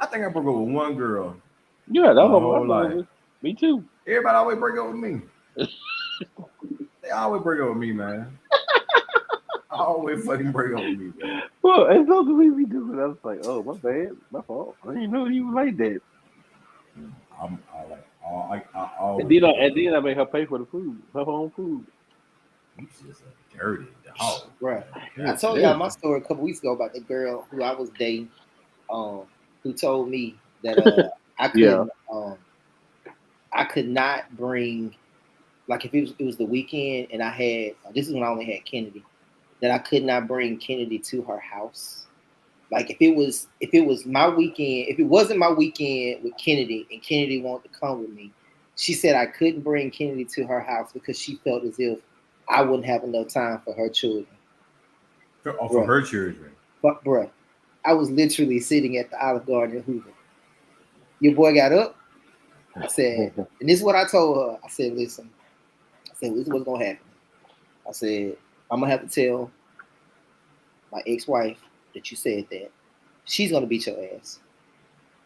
think I broke up with one girl. Yeah, that was my life. Me too. Everybody always break up with me. They always break up with me, man. Always fucking break up with me, man. Well, and so the way we do it, I was like, oh, my bad, my fault. I didn't know you was like that. And then I made her pay for the food, her own food. You just a dirty dog, right? I told y'all my story a couple weeks ago about the girl who I was dating, who told me that I could not bring, like if it was the weekend and I had, this is when I only had Kennedy, that I could not bring Kennedy to her house. Like if it was my weekend, if it wasn't my weekend with Kennedy and Kennedy wanted to come with me, she said I couldn't bring Kennedy to her house because she felt as if I wouldn't have enough time for her children. For her children? But bruh, I was literally sitting at the Olive Garden in Hoover. Your boy got up. I said, and this is what I told her. I said, listen. I said, this is what's going to happen. I said, I'm going to have to tell my ex-wife that you said that. She's going to beat your ass.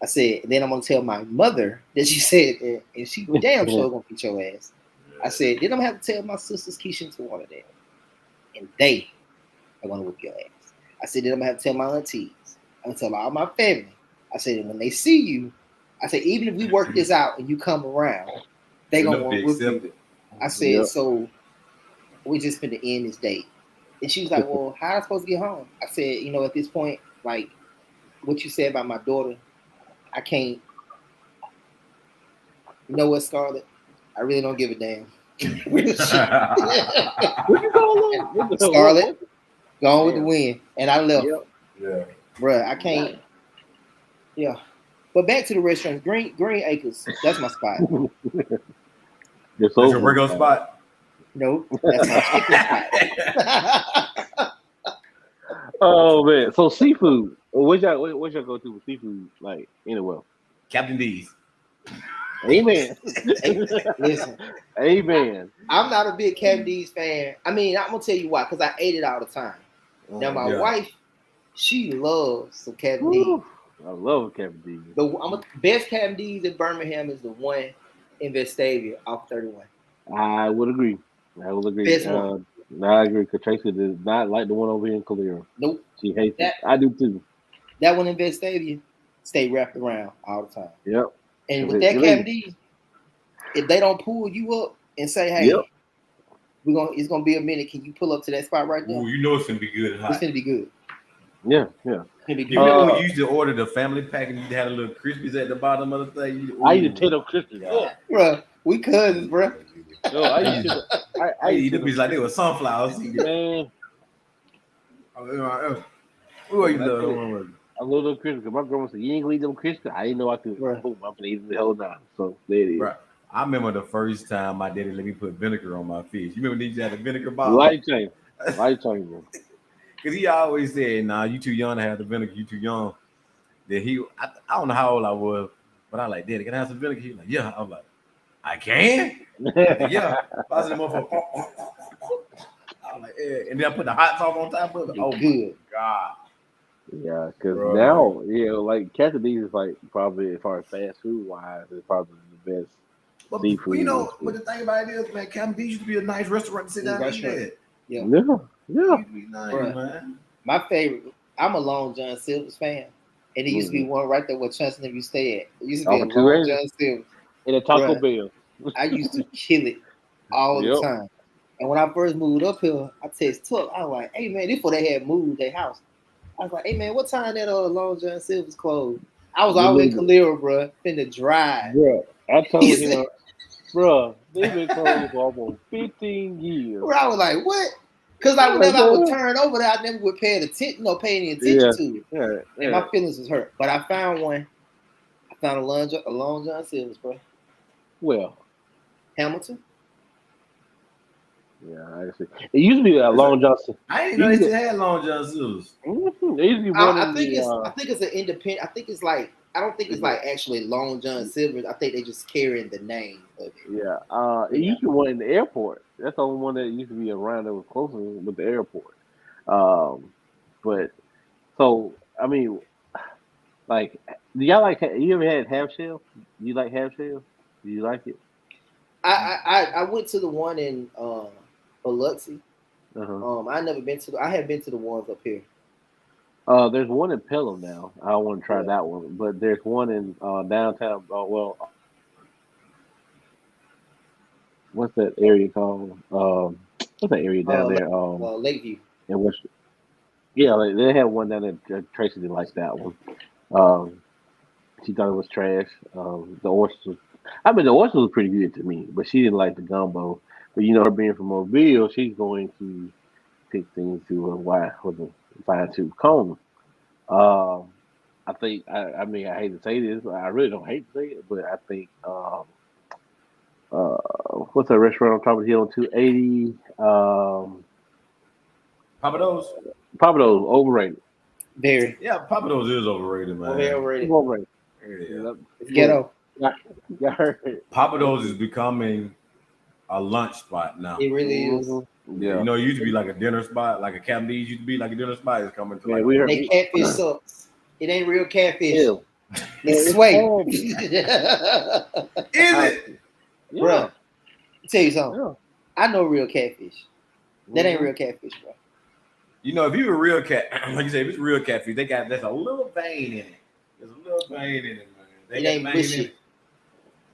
I said, and then I'm going to tell my mother that you said that, and she damn sure going to beat your ass. I said, then I'm going to have to tell my sisters, Keisha and Tawana that. And they are going to whip your ass. I said, then I'm going to have to tell my aunties. I'm going to tell all my family. I said, and when they see you, I said, even if we work this out and you come around, they going to want to whip you. I said, so we just finna end this date. And she was like, well, how am I supposed to get home? I said, at this point, like what you said about my daughter, I can't. You know what, Scarlett? I really don't give a damn. What you call it? Scarlett, gone with the wind. And I left. Yeah. Bruh, I can't. Yeah. But back to the restaurant. Green Acres. That's my spot. That's your breakup spot? No, that's my chicken spot. Oh man. So seafood. What's your go-to with seafood? Like anywhere? Captain D's. Amen. Listen, Amen. I'm not a big Captain D's fan. I mean, I'm gonna tell you why, because I ate it all the time. Now my wife, she loves some Captain D's. I love Captain D's. The best Captain D's in Birmingham is the one in Vestavia off 31. I would agree. I will agree. Best one. I agree because Tracy does not like the one over here in Calera. Nope. She hates it. I do too. That one in Vestavia stay wrapped around all the time. Yep. And with that Captain D's, if they don't pull you up and say, "Hey, it's gonna be a minute. Can you pull up to that spot right now?" Ooh, you know it's gonna be good. It's gonna be good. Yeah. It's gonna be good. You remember when you used to order the family pack and you had a little crispies at the bottom of the thing? I eat potato crispies. Bro, we cousins, bro. No, I eat them like they were sunflowers. Man. Who are you? I love them crispy. My grandma said, "You ain't gonna eat them crispy." I didn't know I could. Boom, I'm gonna eat them the whole time. So there it is. Right. I remember the first time my daddy let me put vinegar on my fish. You remember when you had the vinegar bottle? Life change, bro. Because he always said, "Nah, you too young to have the vinegar. You too young." Then I don't know how old I was, but I was like, "Daddy, can I have some vinegar?" He was like, "Yeah." I was like, "I can." Yeah. I was in the motherfucker. I was like, "Yeah." And then I put the hot sauce on top of it. Oh, good God. Yeah, because now, like Captain D's is like probably as far as fast food wise, it's probably the best seafood. But you know, but the thing about it is, man, Captain D's used to be a nice restaurant to sit down and eat at. Yeah. Nice, man. My favorite, I'm a Long John Silver's fan. And it used to be one right there where Chancellor you stay at. It used to be a Long John Silver's. In a Taco Bell. I used to kill it all the time. And when I first moved up here, I text Tuck. I was like, "Hey man, this before they had moved their house." I was like, "Hey man, what time that Long John Silver's closed?" I was always in Calera, bro, finna drive. Bro, I told him, bro, they've been closed for almost 15 years. Bro, I was like, "What?" Because like whenever I would turn over there, I never would pay any attention to it. And my feelings was hurt. But I found one. I found a Long John Silver's, bro. Well, Hamilton. Yeah, I see. It used to be a Long John. I didn't know they still had Long John Silver's. I think it's an independent. I think it's like I don't think it's like actually Long John Silver's. I think they just carrying the name of it. Yeah, it used to be one in the airport. That's the only one that used to be around that was closer with the airport. But so I mean, like, do y'all like? You ever had half shell? Do you like half shell? Do you like it? I went to the one in Biloxi. I never been to. I have been to the ones up here. There's one in Pelham now. I want to try that one, but there's one in downtown. What's that area called? What's that area down there? Lakeview. In West. Yeah, they had one down there. Tracy didn't like that one. She thought it was trash. The oysters. The oysters was pretty good to me, but she didn't like the gumbo. But her being from Mobile, she's going to pick things to with a fine-tooth comb. I think. I hate to say this. I really don't hate to say it, but I think. What's that restaurant on top of the hill on 280? Pappadeaux's. Pappadeaux's overrated. Very. Yeah, Pappadeaux's is overrated, man. Very overrated. Overrated. Yeah. Ghetto. Pappadeaux's is becoming a lunch spot now. It really is. Yeah. It used to be like a dinner spot, like a Captain D's used to be like a dinner spot. It's coming to like. They catfish sucks. It ain't real catfish. Ew. It's sway. Is it? Yeah. Bro, I'll tell you something. Yeah. I know real catfish. That ain't real catfish, bro. If you're a real cat, like you say, if it's real catfish, there's a little vein in it. There's a little vein in it, man. It ain't mushy.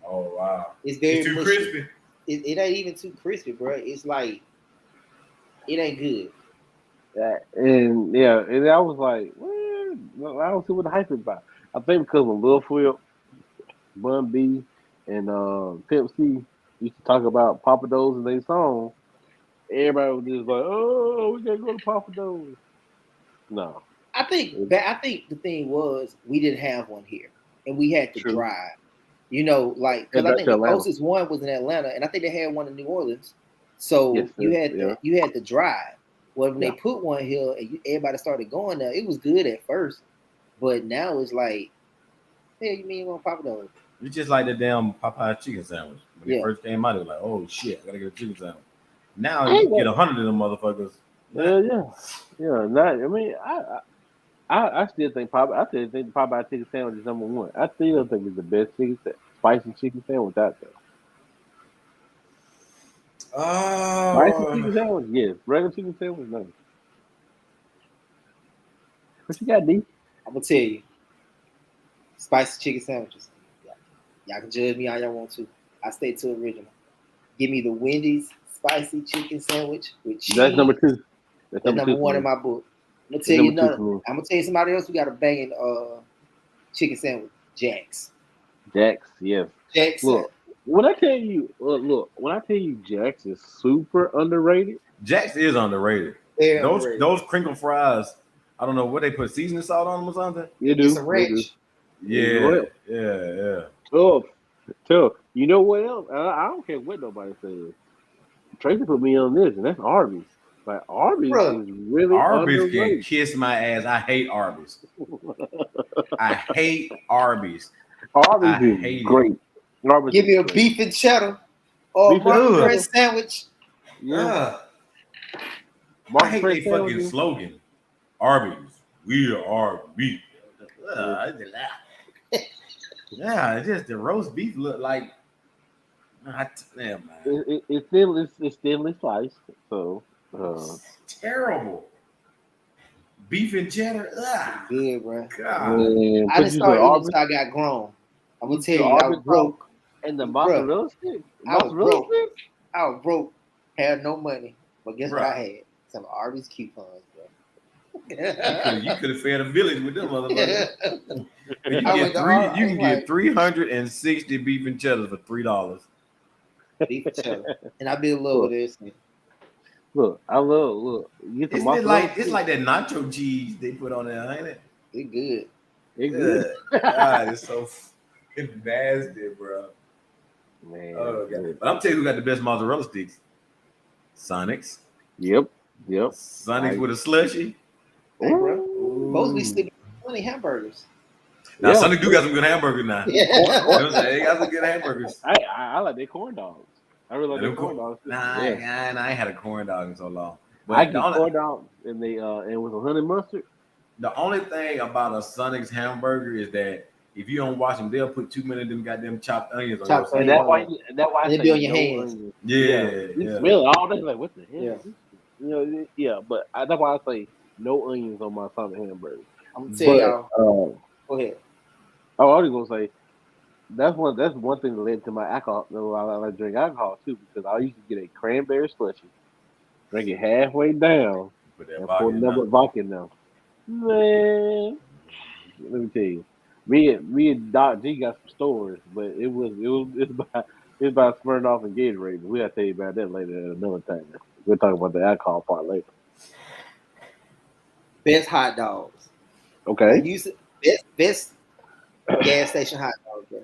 Oh wow. It's very too crispy. It ain't even too crispy, bro. It's like it ain't good. And I was like, well, I don't see what the hype is about. I think because of Lil Flip, Bun B, and Pimp C used to talk about Pappadeaux's in their song. Everybody was just like, "Oh, we gotta go to Pappadeaux's." No, I think the thing was we didn't have one here, and we had to drive. Because I think the closest one was in Atlanta, and I think they had one in New Orleans. So you had to drive. Well, when they put one here, and everybody started going there, it was good at first, but now it's like, hey, you mean you want Pappadeaux's? It's just like the damn Popeye chicken sandwich. When it Yeah. first came out, it was like, oh shit, I gotta get a chicken sandwich. Now you get 100 of them motherfuckers. Yeah. Not, I mean, I still think the Popeye chicken sandwich is number one. I still think it's the best spicy chicken sandwich out there. Spicy chicken sandwich, yes. Regular chicken sandwich, no. What you got, D? I'm gonna tell you, spicy chicken sandwiches. Y'all can judge me how y'all want to. I stay to original. Give me the Wendy's spicy chicken sandwich with cheese. That's number two. That's number one in my book. I'm gonna tell you another. I'm gonna tell you somebody else who got a banging chicken sandwich. Jack's, yes. Jack's. Look, when I tell you Jack's is super underrated. Jack's is underrated. Those crinkle fries, I don't know what they put seasoning salt on them or something. You do. It's a ranch. Yeah. Tough. You know what else? I don't care what nobody says. Tracy put me on this, and that's Arby's. Like Arby's is really Arby's underrated. can kiss my ass. I hate Arby's. I hate Arby's. Arby's is great. Arby's Give me a beef and cheddar or Martin bread sandwich. Yeah. I hate their fucking slogan. Arby's. We are Arby's. Yeah, it's just the roast beef look like. It's thinly sliced, so terrible. Beef and cheddar. Good, bro. God. I just started eating until I got grown. I'm gonna tell you, I was broke. And the mozzarella stick. I was broke. Had no money, but guess what I had? Some Arby's coupons, bro. You could have fed a village with them motherfuckers. You can get 360 beef and cheddar for $3. Beef and cheddar, and I be in love with this. Look, you get the it's like that nacho cheese they put on there, ain't it? It's good. It's good. God, it's so nasty, bro. Man, but I'm telling you who got the best mozzarella sticks. Sonics. Yep. Sonics with a slushy. Hey, bro. Mostly still plenty hamburgers. Now Sonic do got some good hamburgers now. They got some good hamburgers. I like their corn dogs. I really like their corn dogs. I ain't had a corn dog in so long. But I get corn dogs and with a honey mustard. The only thing about a Sonic's hamburger is that if you don't wash them, they'll put too many of them goddamn chopped onions on them. And that's why I say be on your hands. Onions. You smell it all day. Like what the hell? Yeah. But that's why I say no onions on my Sonic hamburger. I'm gonna tell y'all. Go ahead. Oh, I was gonna say that's one thing that led to my alcohol. I like drink alcohol too because I used to get a cranberry slushy, drink it halfway down, and pour another vodka in there. Man, let me tell you, me and Doc G got some stories, but it's about Smirnoff and Gatorade. But we gotta tell you about that later at another time. We'll talk about the alcohol part later. Best hot dogs. Okay. Best gas station hot dogs. Bro.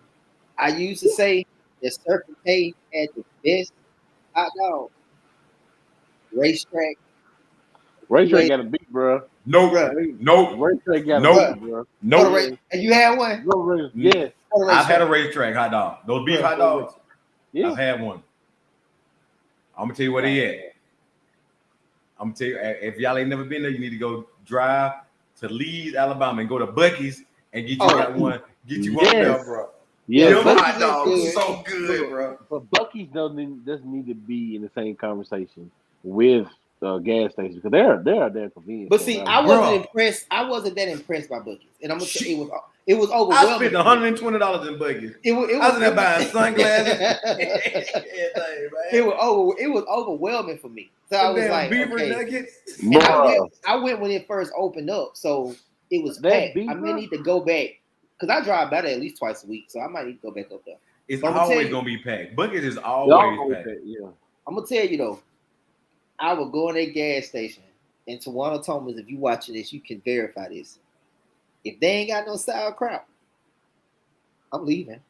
I used to say that Circle K had the best hot dog. Racetrack got a beat, bro. Nope. Racetrack got a beat, bro. Nope. And you had one? Yeah. I've had a Racetrack hot dog. Those beef hot dogs. Yeah. I've had one. I'm gonna tell you what he had. I'm gonna tell you, if y'all ain't never been there, you need to go drive to Leeds, Alabama, and go to Buc-ee's and get you that one. Get you one there, bro. Yeah, those hot dogs so good, bro. But Buc-ee's doesn't need to be in the same conversation with gas stations because they're there convenient. But see, I wasn't impressed. I wasn't that impressed by Buc-ee's, and I'm gonna tell you, it was overwhelming. I spent $120 in Buc-ee's. I was there buying sunglasses. It was overwhelming for me. So I was like, beaver nuggets. I went when it first opened up, so it was packed. I may need to go back because I drive by there at least twice a week, so I might need to go back up there. It's always gonna be packed. Buc-ee's is always packed. Yeah, I'm gonna tell you though. I would go in a gas station, and Tawana Thomas, if you watching this, you can verify this. If they ain't got no sauerkraut, I'm leaving.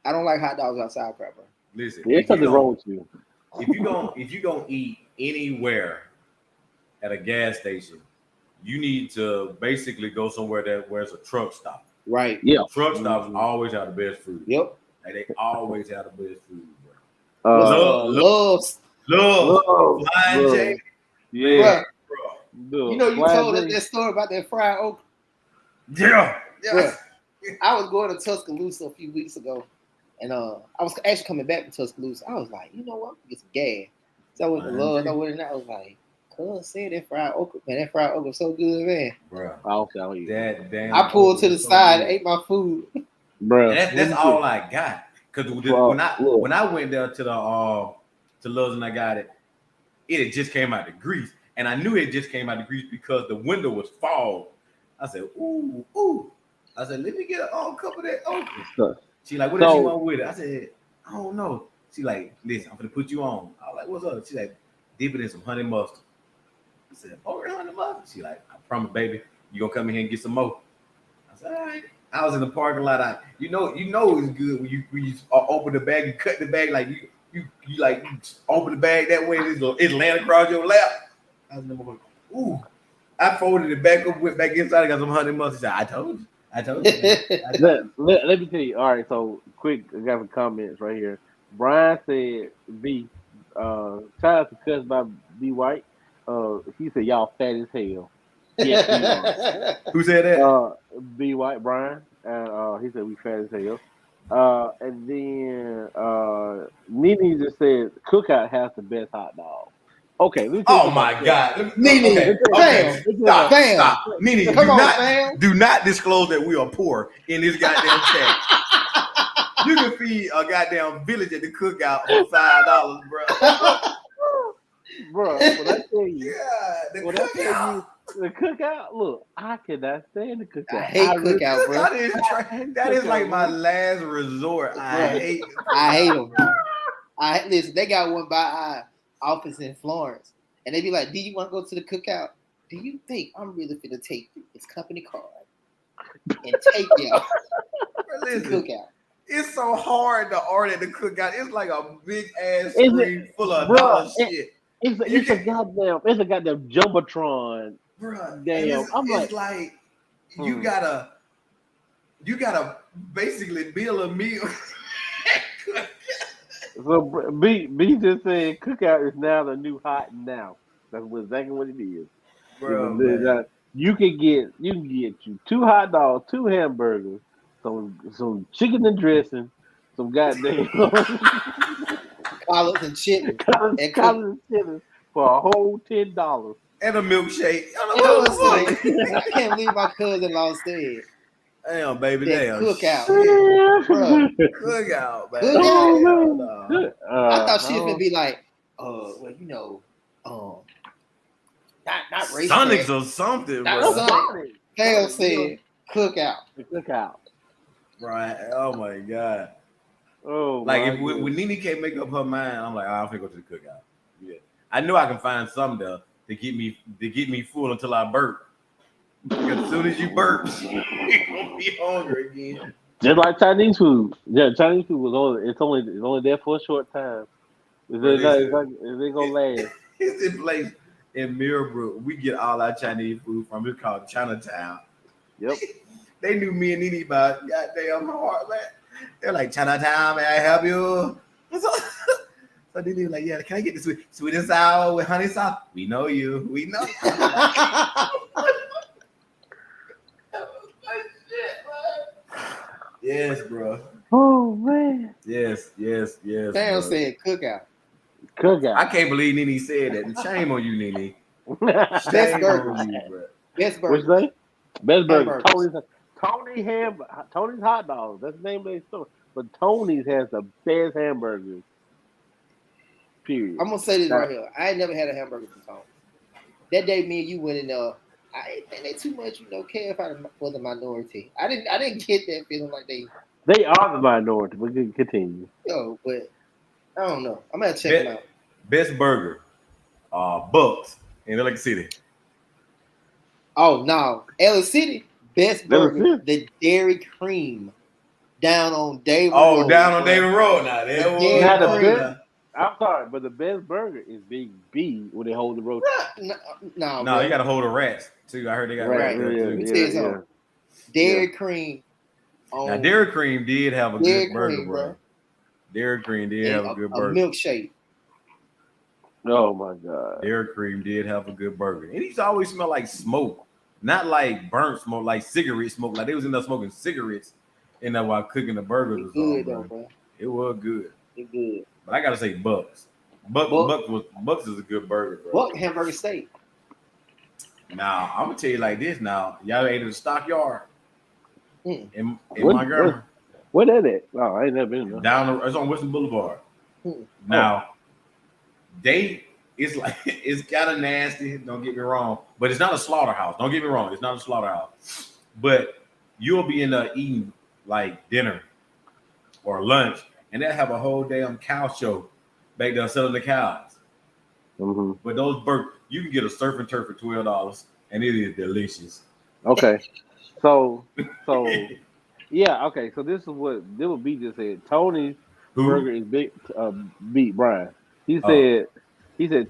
I don't like hot dogs without sauerkraut, bro. Listen, there's something wrong with you. If you gonna eat anywhere at a gas station, you need to basically go somewhere where it's a truck stop. Right. Yeah. Truck stops always have the best food. Yep. Like they always have the best food, Love. Flying J. Yeah. Bro, you know, you told us that story about that fried okra. Yeah. Bro, I was going to Tuscaloosa a few weeks ago, and I was actually coming back from Tuscaloosa. I was like, you know what, I'm gonna get some gas. So I went to Love's. I went in there. I was like, cuz said that fried okra, man. That fried okra was so good, man. Bro, I'll tell you. That damn. I pulled to the side and ate my food. Bro, that's all I got. Because when I went there to Love's and I got it, it had just came out the grease. And I knew it just came out the grease because the window was fogged. I said, ooh. I said, let me get a cup of that okra. She like, what does she want with it? I said, I don't know. She like, listen, I'm gonna put you on. I was like, what's up? She like, dip it in some honey mustard. I said, honey mustard? She like, I promise, baby, you gonna come in here and get some more. I said, all right. I was in the parking lot. You know it's good when you open the bag, you cut the bag like you open the bag that way, it's laying across your lap. I was like, ooh. I folded it back up, went back inside, I got some honey mustard. She said, I told you. Let me tell you. All right, so quick, I got some comments right here. Brian said, shout out to Cuss by B White. He said, y'all fat as hell. Yes, we are. Who said that? B White, Brian. And he said, we fat as hell. And then Nene just said, Cookout has the best hot dog. Okay. Oh my God, Nene, stop. Nene, do not disclose that we are poor in this goddamn chat. You can feed a goddamn village at the Cookout for $5, bro. Bro, when I tell you, the Cookout. Look, I cannot stand the Cookout. I hate Cookout, bro. That is like my last resort. I hate them. Listen, they got one by our office in Florence, and they be like, "Do you want to go to the Cookout? Do you think I'm really finna take this company card and take y'all to the Cookout?" It's so hard to order at the Cookout. It's like a big ass screen full of dollar shit. It's a goddamn jumbotron. Bruh, damn. It's like you gotta basically bill a meal. So B just said Cookout is now the new hot now. That's exactly what it is. Bro, you can get you 2 hot dogs, 2 hamburgers, some chicken and dressing, some goddamn collards and chicken, for a whole $10 and a milkshake. I can't believe my cousin-in-law said. Damn, baby, damn. Cookout. Cookout, man. Cookout. I thought she was gonna be like, well, you know, not racist. Sonics or something, bro. Sonic. Hell said Cookout. Cookout. Right. Oh my God. Oh, like when Nene can't make up her mind, I'm like, I'm gonna go to the Cookout. Yeah. I know I can find something there to get me full until I burp. Because as soon as you burp, you're gonna be hungry again. Just like Chinese food. Yeah, Chinese food was only there for a short time. Is it gonna last? It's this place in Mirrabrook. We get all our Chinese food from. It's called Chinatown. Yep. They knew me and Nene about goddamn hard, man. They're like, Chinatown, may I help you? So they was like, yeah, can I get the sweet and sour with honey sauce? We know you. We know. Yes, bro. Oh man. Yes. Sam said Cookout. I can't believe Nene said that. Shame on you, Nene. Best burgers. Best burgers. What's that? Best burgers. Tony's hot dogs. That's the name of their store. But Tony's has the best hamburgers. Period. I'm gonna say this right here. I ain't never had a hamburger from Tony's. That day me and you went in I ain't think they too much, care for the minority. I didn't get that feeling like they are the minority, but continue. But I don't know. I'm gonna check them out. Best burger, Bucks in Atlantic City. Oh no, Atlantic City, best burger, the Dairy Cream down on David Road. Oh, down on David Road now. I'm sorry, but the best burger is Big B when they hold the road. No, you gotta hold the rats too. I heard they got rats. Dairy Cream, Now Dairy Cream did have a good burger, bro. Dairy Cream did have a good burger. A milkshake. Oh my God. Dairy Cream did have a good burger. And these always smell like smoke. Not like burnt smoke, like cigarette smoke. Like they was in there smoking cigarettes in there while cooking the burgers. Good though, bro. It was good. It good. But I gotta say Bucks. Bucks is a good burger, bro. Buck hamburger steak. Now I'm gonna tell you like this. Now y'all ate at the Stockyard in Montgomery. What is it? Oh, I ain't never been there. It's on Western Boulevard. Now it's kind of nasty. Don't get me wrong, but it's not a slaughterhouse. Don't get me wrong, it's not a slaughterhouse. But you'll be in there eating like dinner or lunch, and they'll have a whole damn cow show back there selling the cows. Mm-hmm. But those burgers, you can get a surf and turf for $12, and it is delicious. Okay, so yeah, okay. So this is what Little B just said. Tony's burger is big. Beat Brian. He said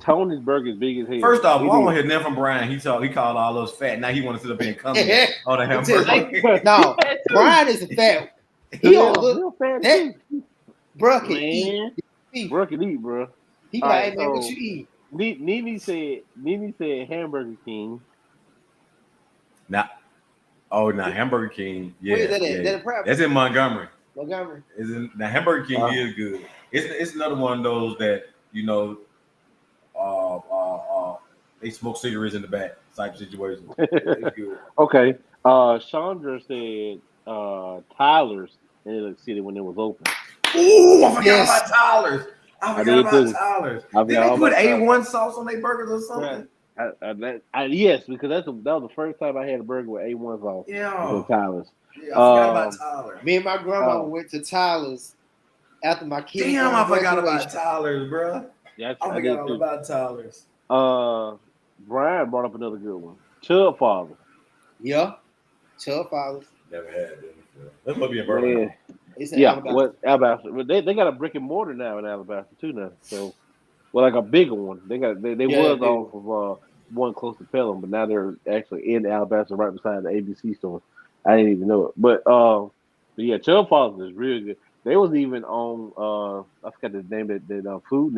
Tony's burger is big as hell. First off, I don't hear nothing from Brian. He called all those fat. Now he want to sit up here and come on the hamburger. No, Brian is a fat. He don't look fat. Bro can eat. Bro can eat, bro. He might man, what you eat. Nene said Hamburger King. Hamburger King. Yeah, where is that at? That's in Montgomery. The Hamburger King is good. It's another one of those that they smoke cigarettes in the back type situation. It's good. Okay. Chandra said Tyler's in Atlantic City when it was open. Ooh, I forgot about Tyler's. Did they put A1 sauce on their burgers or something? Yes, because that was the first time I had a burger with A1 sauce. Yeah. Tyler's. Yeah, I forgot about Tyler's. Me and my grandma went to Tyler's after my kids. Damn, I forgot about Tyler's, bro. Yeah, I forgot all about Tyler's. Brian brought up another good one. Chub Father. Yeah. Chub Father's. Never had it. That must be a burger. Alabaster. Well, they got a brick and mortar now in Alabaster too now. So, like a bigger one. They was off of one close to Pelham, but now they're actually in Alabaster, right beside the ABC store. I didn't even know it, but yeah, Chub Father's is real good. They was even on I forgot the name of that Food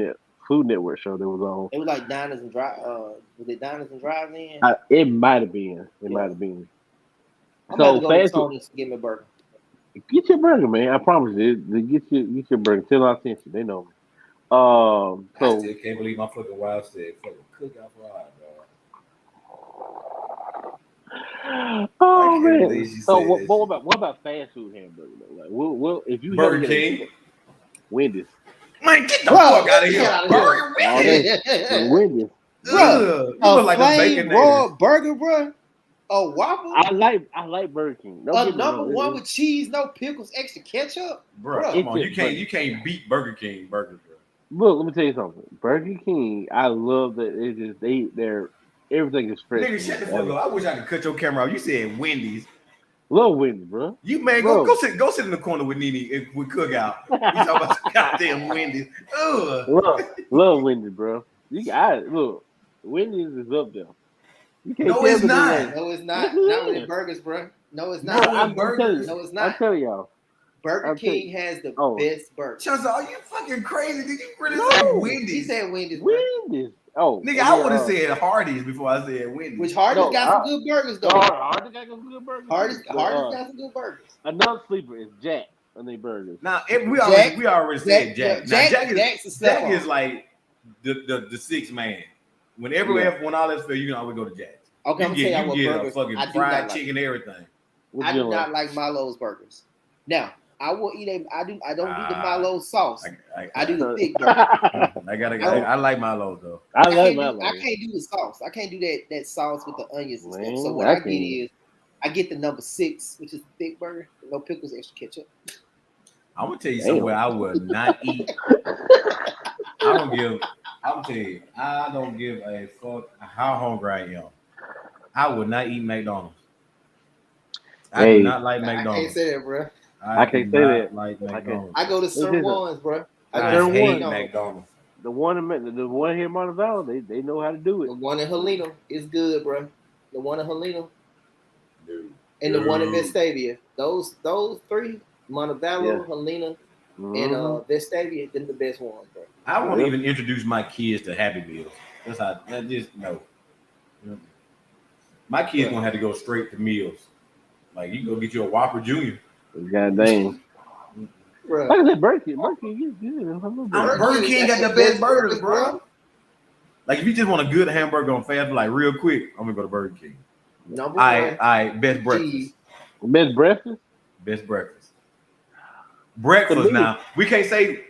Network show that was on. It was like Diners and Drive. Was it Diners and Drive-In? It might have been. Might have been. I'm about to go to Tony's to get me a burger. Get your burger, man. I promise you. Get your burger. 10 out of 10. They know me. I still can't believe my fucking wife said fucking cookout fried, dog. Oh man. So what about fast food hamburger though? Like, well, if you Burger King, Wendy's. Man, get the fuck out of here! Wendy's. Bro, a like plain raw burger, bro. A Whopper. I like Burger King. Number one with cheese, no pickles, extra ketchup. Bro, come on, you can't beat Burger King burger, bro. Look, let me tell you something. Burger King, I love that it just they're everything is fresh. Nigga, shut the fuck up. I wish I could cut your camera off. You said Wendy's. Love Wendy's, bro. You man, go sit in the corner with Nene with Cookout. You talking about goddamn Wendy's? Love Wendy's, bro. Look, Wendy's is up there. No, it's not. No, it's not. Not with the burgers, bro. No, it's not. No, it's not. I'm telling y'all. Burger King has the best burger. Chelsea, are you fucking crazy? Did you really say Wendy's? He said Wendy's. Wendy's. Oh, nigga, I would have said Hardee's before I said Wendy's. Which Hardee's got some good burgers though. Hardee's got some good burgers. Hardee's got some good burgers. Another sleeper is Jack on their burgers. Now we already said Jack. Now Jack is like the sixth man. When all that's fair, you can always go to Jack's. Okay, I'm gonna tell you what burgers. A fucking fried chicken, everything. I do not like Milo's burgers. Now, I will eat I don't do the Milo sauce. I do the thick burger. I like Milo though. I like Milo. I can't do the sauce. I can't do that sauce with the onions and stuff. So what I get is I get the number 6, which is the thick burger, no pickles, extra ketchup. I'm gonna tell you somewhere I would not eat. I don't give a fuck how hungry I am. I would not eat McDonald's. I do not like McDonald's. I can't say that, bro. I can't say that. Like McDonald's. I go to Sir Juan's, bro. I hate McDonald's. The one here in Montevallo, they know how to do it. The one in Helena is good, bro. The one in Helena. Dude. and the one in Vestavia. Those three, Montevallo, Helena, and Vestavia, them the best ones, bro. I won't even introduce my kids to Happy Meals. That's how I just no. My kids gonna have to go straight to meals. Like you go get you a Whopper Junior. God dang. Like I said, Burger King, Burger King got the best burgers, bro. Like if you just want a good hamburger on fast, like real quick, I'm gonna go to Burger King. Number one. Best breakfast. Best breakfast. Best breakfast. Breakfast now. We can't say,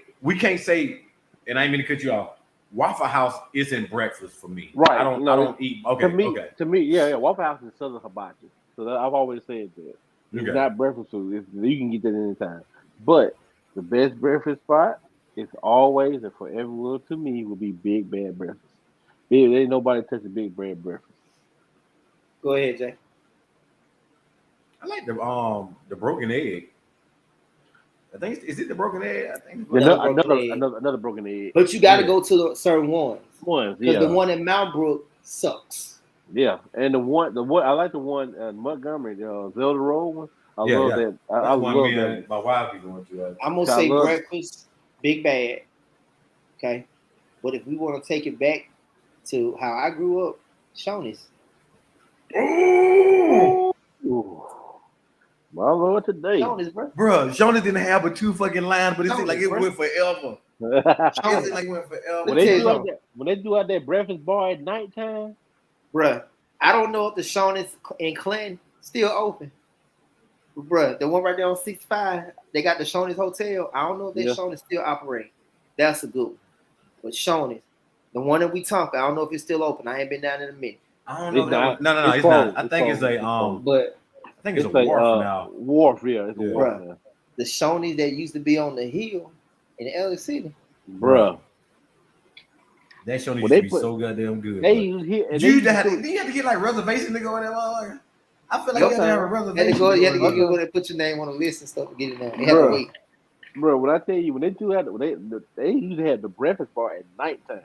and I ain't mean to cut you off. Waffle House isn't breakfast for me. Right. I don't eat. Okay. To me, yeah. Waffle House is Southern Hibachi. So I've always said that. It's not breakfast food. You can get that anytime. But the best breakfast spot is always and forever will to me will be Big Bad Breakfast. There ain't nobody touching Big Bad Breakfast. Go ahead, Jay. I like the broken egg. I think is it the broken egg? I think another broken egg. But you got to go to the certain ones. Because the one in Mount Brook sucks. Yeah, and the one I like the one in Montgomery, the Zelda Road one. I love that. I love that. My wife be going to. I'm gonna say breakfast, Big Bad. Okay, but if we want to take it back to how I grew up, Shoney's. Ooh. My Lord, today. Shoney's, bro. Shoney's didn't have but 2 fucking lines, but it seemed like it went forever. Shoney's like it went forever. When they do out that breakfast bar at nighttime, bruh, I don't know if the Shoney's in Clinton still open. Bruh, the one right there on 65, they got the Shoney's Hotel. I don't know if that Shoney's still operating. That's a good one. But Shoney's, the one that we talk, I don't know if it's still open. I ain't been down in a minute. I don't know. No, it's not. I think it's a but I think it's a wharf now. Wharf, it's a wharf now. The Shoney's that used to be on the hill in LA City. Bruh. That Shoney's used to be so goddamn good. You have to get like reservation to go in there. I feel like you have to have a reservation. You had to go there and put your name on the list and stuff to get in there. You have to wait. Bro, when I tell you, when they do that, they used to have the breakfast bar at nighttime.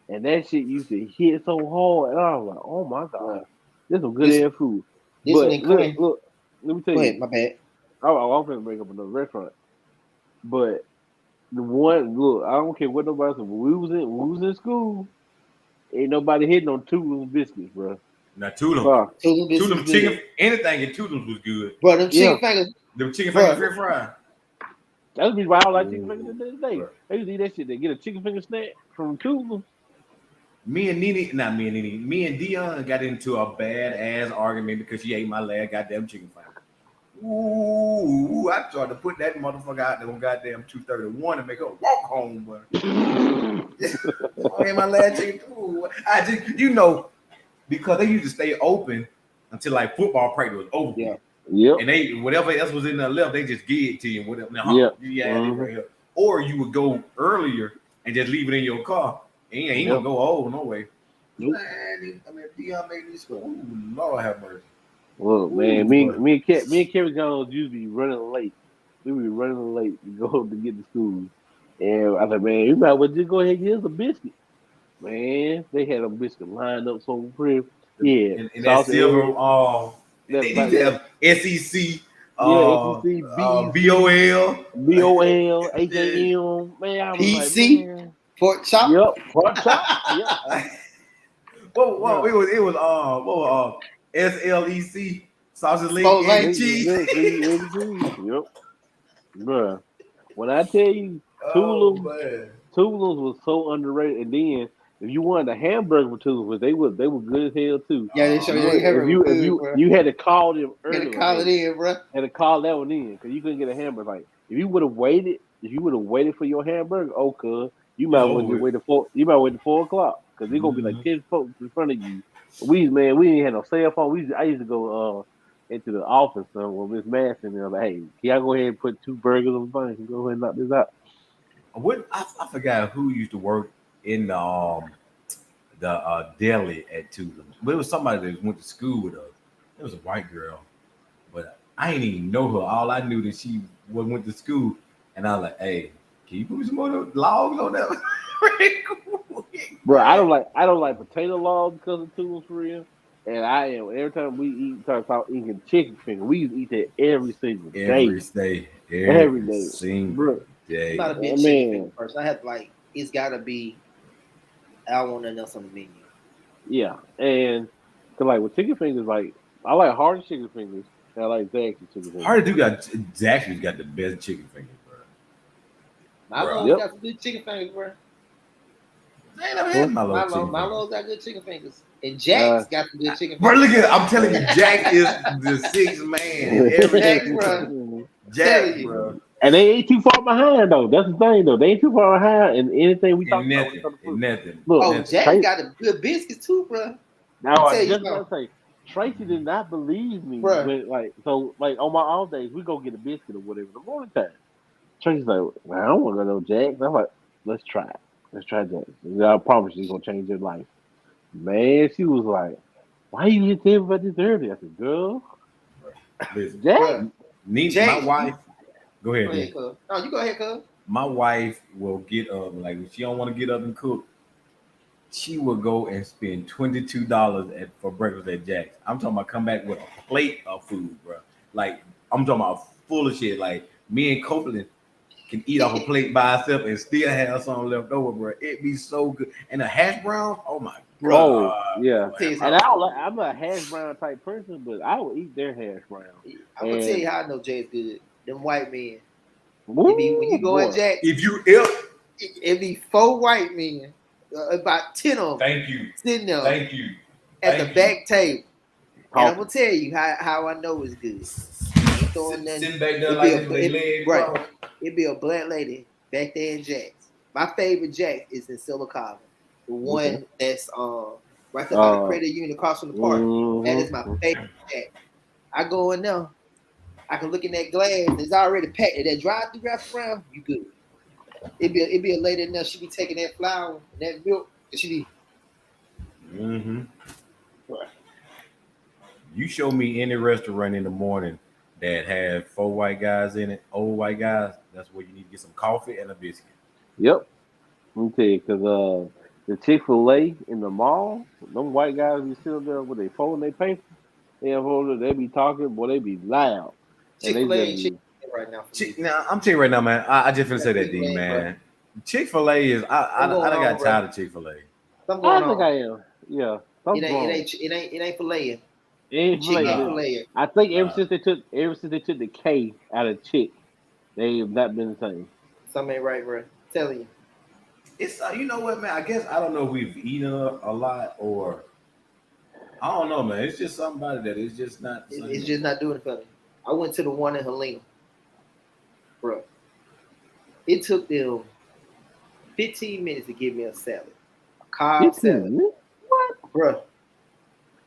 And that shit used to hit so hard. And I was like, oh my God. This is some good ass food. Look, let me tell you. Go ahead, my bad. I'm going to bring up another restaurant. But the one, look, I don't care what nobody said. When we was in school, ain't nobody hitting on Tootlem's biscuits, bro. Now Tootlem's chicken, anything in Tootlem's was good. Bro, them chicken fingers. Them chicken fingers french fries. That's the reason why I don't like chicken fingers to this day. They used to eat that shit. They get a chicken finger snack from Tootlem's. Me and Dion got into a bad-ass argument because she ate my last goddamn chicken finger. Ooh, I tried to put that motherfucker out there on goddamn 231 and make her walk home, but I ate my last chicken too. I just, because they used to stay open until like football practice was over. Yeah. And they whatever else was in there left, they just give it to you. Whatever. Now, or you would go earlier and just leave it in your car. He ain't gonna go old no way. Nope. Man, Dion made this school. Lord have mercy. Look, man, me and Kevin Jones used to be running late. We would be running late to go to get to school. And I said, man, you might well just go ahead and get us a biscuit. Man, they had a biscuit lined up so pretty. Yeah. And that silver, they have SEC, BOL, HAM, man, I was PC, like, man. Pork chop. Yep, pork chop. Yep. What it was SLEC, sausage, leg, and cheese. Yep. Bruh. When I tell you Tootlem's was so underrated, and then if you wanted a hamburger with Tootlem's, they were good as hell too. Yeah, they show you. You had to call them early. You had to call it in, bro. Had to call that one in because you couldn't get a hamburger. Like if you would have waited for your hamburger, you might want to wait to 4 o'clock because they're gonna be like 10 folks in front of you. We didn't have no cell phone. I used to go into the office with Miss Madison and like, hey, can I go ahead and put 2 burgers on the phone and go ahead and knock this out? I forgot who used to work in the deli at Tootlem's, but it was somebody that went to school with us. It was a white girl, but I didn't even know her. All I knew that she went to school, and I was like, hey, can you put me some more logs on that? Bro, I don't like potato logs because of Tootlem's for real. And I am every time we eat, talk about eating chicken finger. We used to eat that every single day, every day, single bro. I'm day. not a big chicken finger person. I have like it's gotta be. I don't want nothing else on the menu. Yeah, and cause like with chicken fingers, like I like hard chicken fingers. And I like Zaxby's chicken fingers. Hardy Zaxby's got the best chicken fingers, bro. Milo's got some good chicken fingers, bro. I ain't never had Milo's got good chicken fingers. And Jack's got some good chicken fingers. Bro, look at I'm telling you, Jack is the sixth man in everything, bro. Jack, bro. And they ain't too far behind though. That's the thing though. They ain't too far behind in anything we talk about. Nothing. Look, Jack got the good biscuits too, bro. Now I just want to say, Tracy did not believe me, but like on my off days, we go get a biscuit or whatever in the morning time. Tracy's like, well, I don't want to go no Jack. I'm like, let's try it. Let's try Jack. I promise you, it's gonna change your life. Man, she was like, why you didn't tell me about this earlier? I said, girl, listen, Jack. My wife. Go ahead. No, you go ahead, cuz. My wife will get up, like if she don't want to get up and cook, she will go and spend $22 for breakfast at Jack's. I'm talking about come back with a plate of food, bro. Like I'm talking about full of shit. Like me and Copeland can eat off a plate by itself and still have something left over, bro. It be so good. And a hash brown, oh my god. Oh, yeah. And I'm a hash brown type person, but I will eat their hash brown. I'm gonna tell you how I know Jay's good. Them white men. Woo, when you go at Jack's, it be 4 white men, about 10 of them. Thank you. Sitting there. Thank you. At the back table. And I'm gonna tell you how I know it's good. Sitting back there like legs, right. It'd be a black lady back there in Jack's. My favorite Jack is in Silicaca. The one that's right there by the credit union across from the park. That is my favorite Jack. I go in there. I can look in that glass. It's already packed. That drive-through wraps around, you good. It'd be a lady in there. She be taking that flour and that milk, and she be. You show me any restaurant in the morning that have 4 white guys in it, old white guys. That's where you need to get some coffee and a biscuit. Yep. Let me tell you, because the Chick-fil-A in the mall, them white guys be sitting there with their phone, they paper. They be talking, boy, they be loud. Chick-fil-A right now. Now I'm telling you right now, man. I just finna say that, D, man. Chick-fil-A is. I got tired of Chick-fil-A. I think I am. Yeah. It ain't filet. It ain't filet. I think ever since they took the K out of Chick, they have not been the same. Something ain't right, bro. Telling you. It's you know what, man. I guess I don't know if we've eaten a lot or I don't know, man. It's just somebody that is just not. It's just not doing it for me. I went to the one in Helena, bro. It took them 15 minutes to give me a salad, a Cobb salad. What, bro?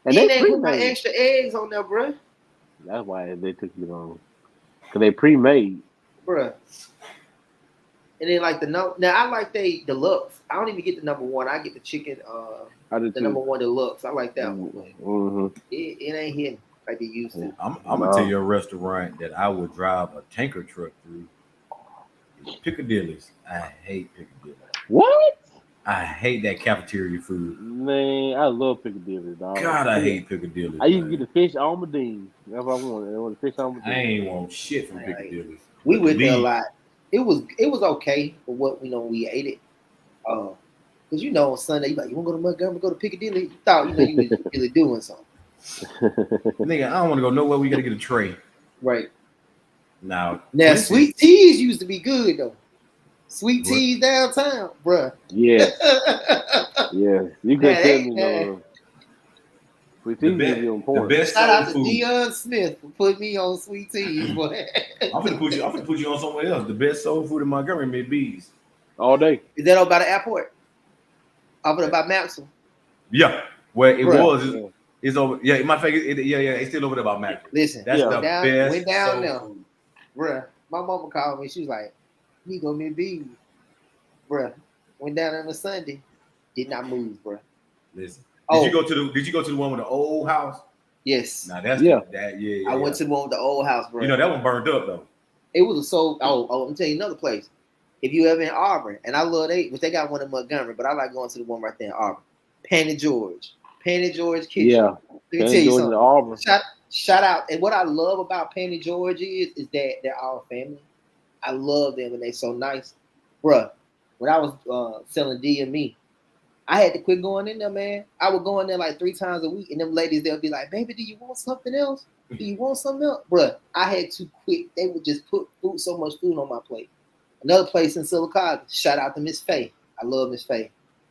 And they put my extra eggs on there, bro. That's why they took you long, cause they pre-made, bro. And then like now I like they deluxe. I don't even get the number 1. I get the chicken. The number 1 deluxe. I like that one. It ain't hitting like they used to. I'm gonna tell you a restaurant that I would drive a tanker truck through. Piccadilly's. I hate Piccadilly. What? I hate that cafeteria food. Man, I love Piccadilly, dog. God, I hate Piccadilly. I used to get the fish almondine. That's what I wanted. I wanted fish almondine. I ain't want shit from Piccadilly. We went there a lot. It was okay for what we ate it. Because on Sunday you like, you want to go to Montgomery, go to Piccadilly? You thought you was really doing something. Nigga, I don't want to go nowhere. We got to get a tray. Right. Now Sweet Teas used to be good though. Sweet Teas downtown, bruh. Yeah. Yeah. You could tell me no. Sweet Teas is important. The best shout out to food. Deion Smith for putting me on Sweet Teas, boy. I'm gonna put you on somewhere else. The best soul food in Montgomery, McBee's. All day. Is that over by the airport? Over by Maxwell? Yeah. Where it was. It's over. Yeah, my favorite. It's still over there by Maxwell. Listen, that's the best. Went down there, bruh. My mama called me. She was like, "You go McBee's, bruh." Went down on a Sunday. Did not move, bruh. Listen. Did you go to the one with the old house? Yes. Now that's I went to the one with the old house, bro. That one burned up though. It was a soul. Oh, I'm telling you another place. If you ever in Auburn, and I love which they got one in Montgomery, but I like going to the one right there in Auburn. Panny George. Penny George Kitchen. Yeah. Let me Penny tell you George something. and Auburn. Shout out. And what I love about Penny George is that they're all family. I love them and they so nice. Bruh, when I was selling DME, I had to quit going in there, man. I would go in there like 3 times a week, and them ladies, they'll be like, baby, do you want something else? Do you want something else? Bruh, I had to quit. They would just put so much food on my plate. Another place in Silicon, shout out to Miss Faye. I love Miss Faye.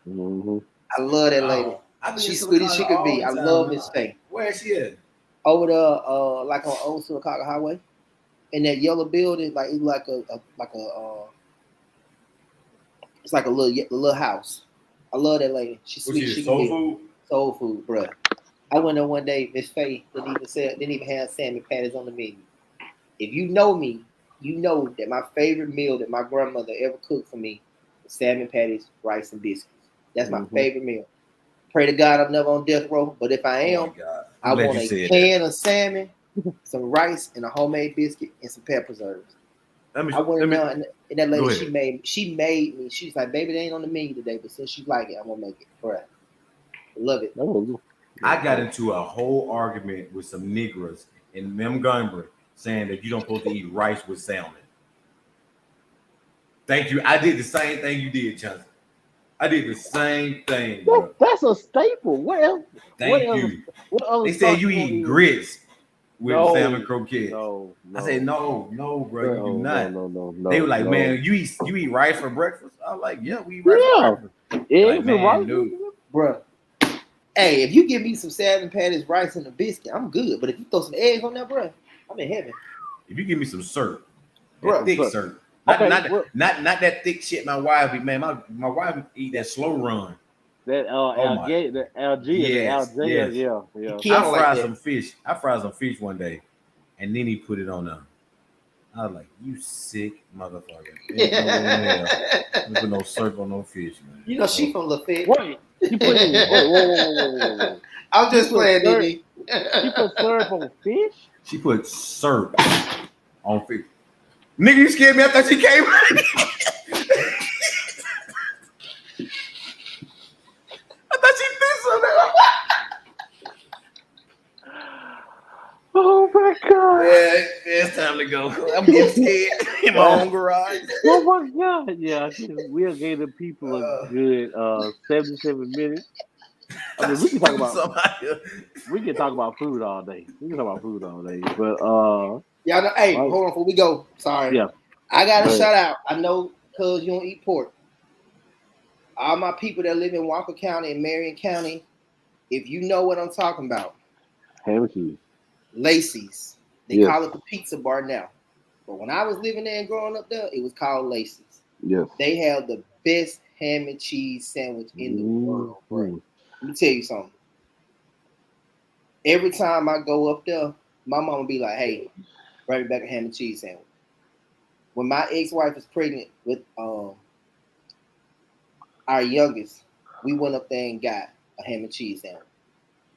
Mm-hmm. I love that lady. She's sweet as she could be. I love Miss Faye. Where is she at? Over there, like on Old Silicaca Highway, in that yellow building, like it's like it's like a little house. I love that lady. She's sweet. She soul food. Soul food, bro. I went there one day. Miss Faye didn't even have salmon patties on the menu. If you know me, you know that my favorite meal that my grandmother ever cooked for me was salmon patties, rice, and biscuits. That's my favorite meal. Pray to God I'm never on death row, but if I am, I want a can of salmon, some rice, and a homemade biscuit, and some pepper preserves. I went in there, and that lady, she made me. She's like, baby, they ain't on the menu today, but since you like it, I'm gonna make it. All right. Love it. I got into a whole argument with some niggers in Montgomery saying that you don't supposed to eat rice with salmon. Thank you. I did the same thing you did, Chauncey. I did the same thing. That's a staple. Well, thank you. They said you eat grits with salmon croquette. No. I said no, bro, you do not. No. They were like, man, you eat rice for breakfast? I was like, yeah, we eat rice for breakfast. Eggs and rice, bro. Hey, if you give me some salmon patties, rice, and a biscuit, I'm good. But if you throw some eggs on that, bro, I'm in heaven. If you give me some syrup, bro, thick syrup. Not that thick shit my wife eat, man. My wife eat that slow run. That Algae. Yeah. I fried some fish one day, and then he put it on there. I was like, you sick motherfucker. Ain't put no syrup on no fish, man. You know she from Lafayette. Wait. You put whoa. I'm just playing, Diddy. She put syrup on fish? She put syrup on fish. Nigga, you scared me. I thought she came. I thought she did something. Oh my God. Yeah, it's time to go. I'm getting scared in my own garage. Oh my God. Yeah, we'll give the people a good 77 minutes. I mean, we can talk about food all day. But y'all know, hey, hold on before we go. Sorry. Yeah. I got a shout out. I know because you don't eat pork. All my people that live in Walker County and Marion County, if you know what I'm talking about. Ham and cheese. Lacey's. They call it the pizza bar now. But when I was living there and growing up there, it was called Lacey's. Yes. They have the best ham and cheese sandwich in the world, bro. Let me tell you something. Every time I go up there, my mama be like, hey, bring me back a ham and cheese sandwich. When my ex-wife was pregnant with our youngest, we went up there and got a ham and cheese sandwich.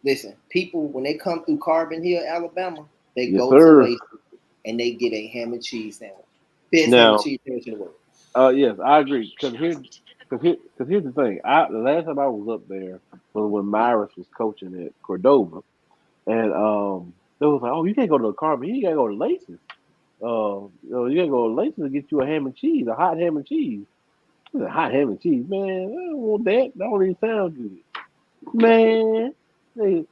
Listen, people, when they come through Carbon Hill, Alabama, they go to Lacey's and they get a ham and cheese sandwich. Best ham and cheese sandwich in the world. Yes, I agree. Because here's the thing. The last time I was up there was when Myris was coaching at Cordova. And they was like, oh, you can't go to the Carbon Hill, you got to go to Lacey's. You got to go to Lacey's to get you a ham and cheese, a hot ham and cheese. A hot ham and cheese, man. I don't want that. That don't even sound good. Man, they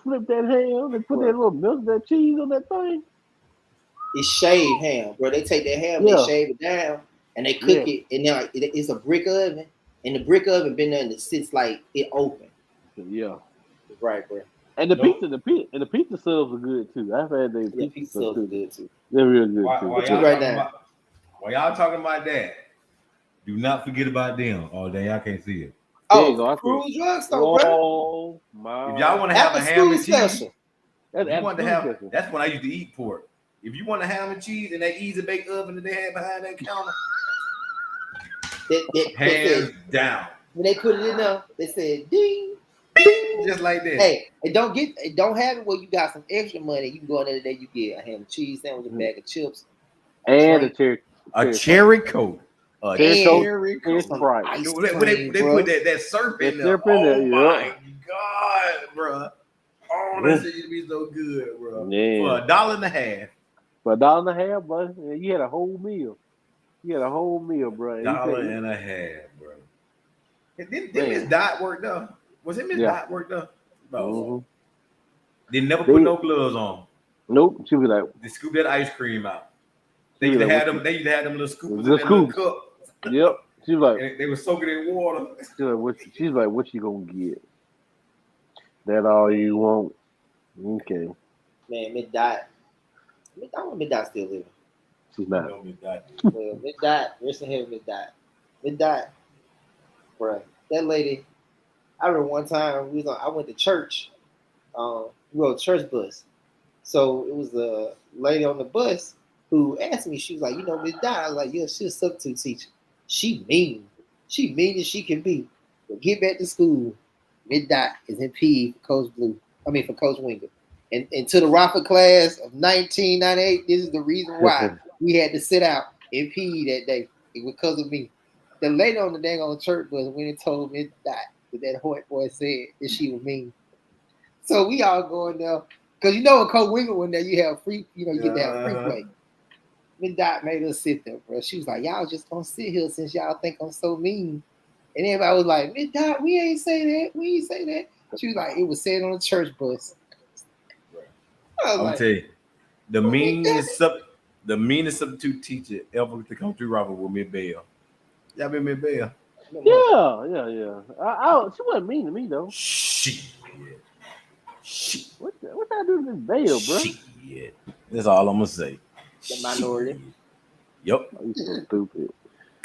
flip that ham. They put that little milk, that cheese on that thing. It's shaved ham, bro. They take that ham, they shave it down, and they cook it. And then it's a brick oven, and the brick oven been there and it sits like it open. Yeah, right, bro. And the pizza subs are good too. I've had the pizza subs are good too. They're real good too. While y'all talking about that, do not forget about them. Oh, dang, y'all can't see it. Cruise Drugstore, bro. My. If y'all want to have a ham and cheese, that's when I used to eat pork. If you want a ham and cheese in that easy bake oven that they had behind that counter, hands down. When they put it in there, they said ding, ding, just like that. Hey, and don't have it where you got some extra money. You can go in there today, you get a ham and cheese sandwich, a bag of chips, and a cherry coke. Cherry coke. They put that syrup in there. Oh my God, bro. Oh, that shit used to be so good, bro. Yeah. For $1.50. For $1.50, bro, you had a whole meal. You had a whole meal, bro. $1.50, bro. And didn't Miss Dot work though? Was it Miss Dot work though? No. They never put no gloves on. Nope. She was like, they scoop that ice cream out. They used to have them. They used to have them little scoopers in that little cup. Yep. She was like, and they were soaking in water. She's like, what you gonna get? That all you want? Okay. Man, Miss Dot. I want Miss Dot still living. She's not. No, Miss Dot. Well, Miss Dot. Rest in heaven, Miss Dot. Miss Dot. Bro, that lady. I remember one time I went to church. We rode a church bus. So it was a lady on the bus who asked me, she was like, Miss Dot. I was like, yeah, she's a substitute teacher. She mean. She mean as she can be. But get back to school. Miss Dot is in PE for Coach for Coach Winger. And to the Rafa class of 1998, this is the reason why we had to sit out in PE that day. It was because of me. The lady on the dang on the church bus went and told Miss Dot that Hoyt boy said that she was mean. So we all going there. Because when Coach Winger went there, you have free, you get to have free play. Miss Dot made us sit there, bro. She was like, y'all just gonna sit here since y'all think I'm so mean. And everybody was like, Miss Dot, we ain't say that. We ain't say that. She was like, it was said on the church bus. I'll tell you, the meanest substitute teacher ever to come through Robert was Miss Bell. Y'all been Miss Bell? Yeah. She wasn't mean to me though. Shit. What I do to Miss Bell, bro? Shit. That's all I'm gonna say. The minority. Yep. You so stupid.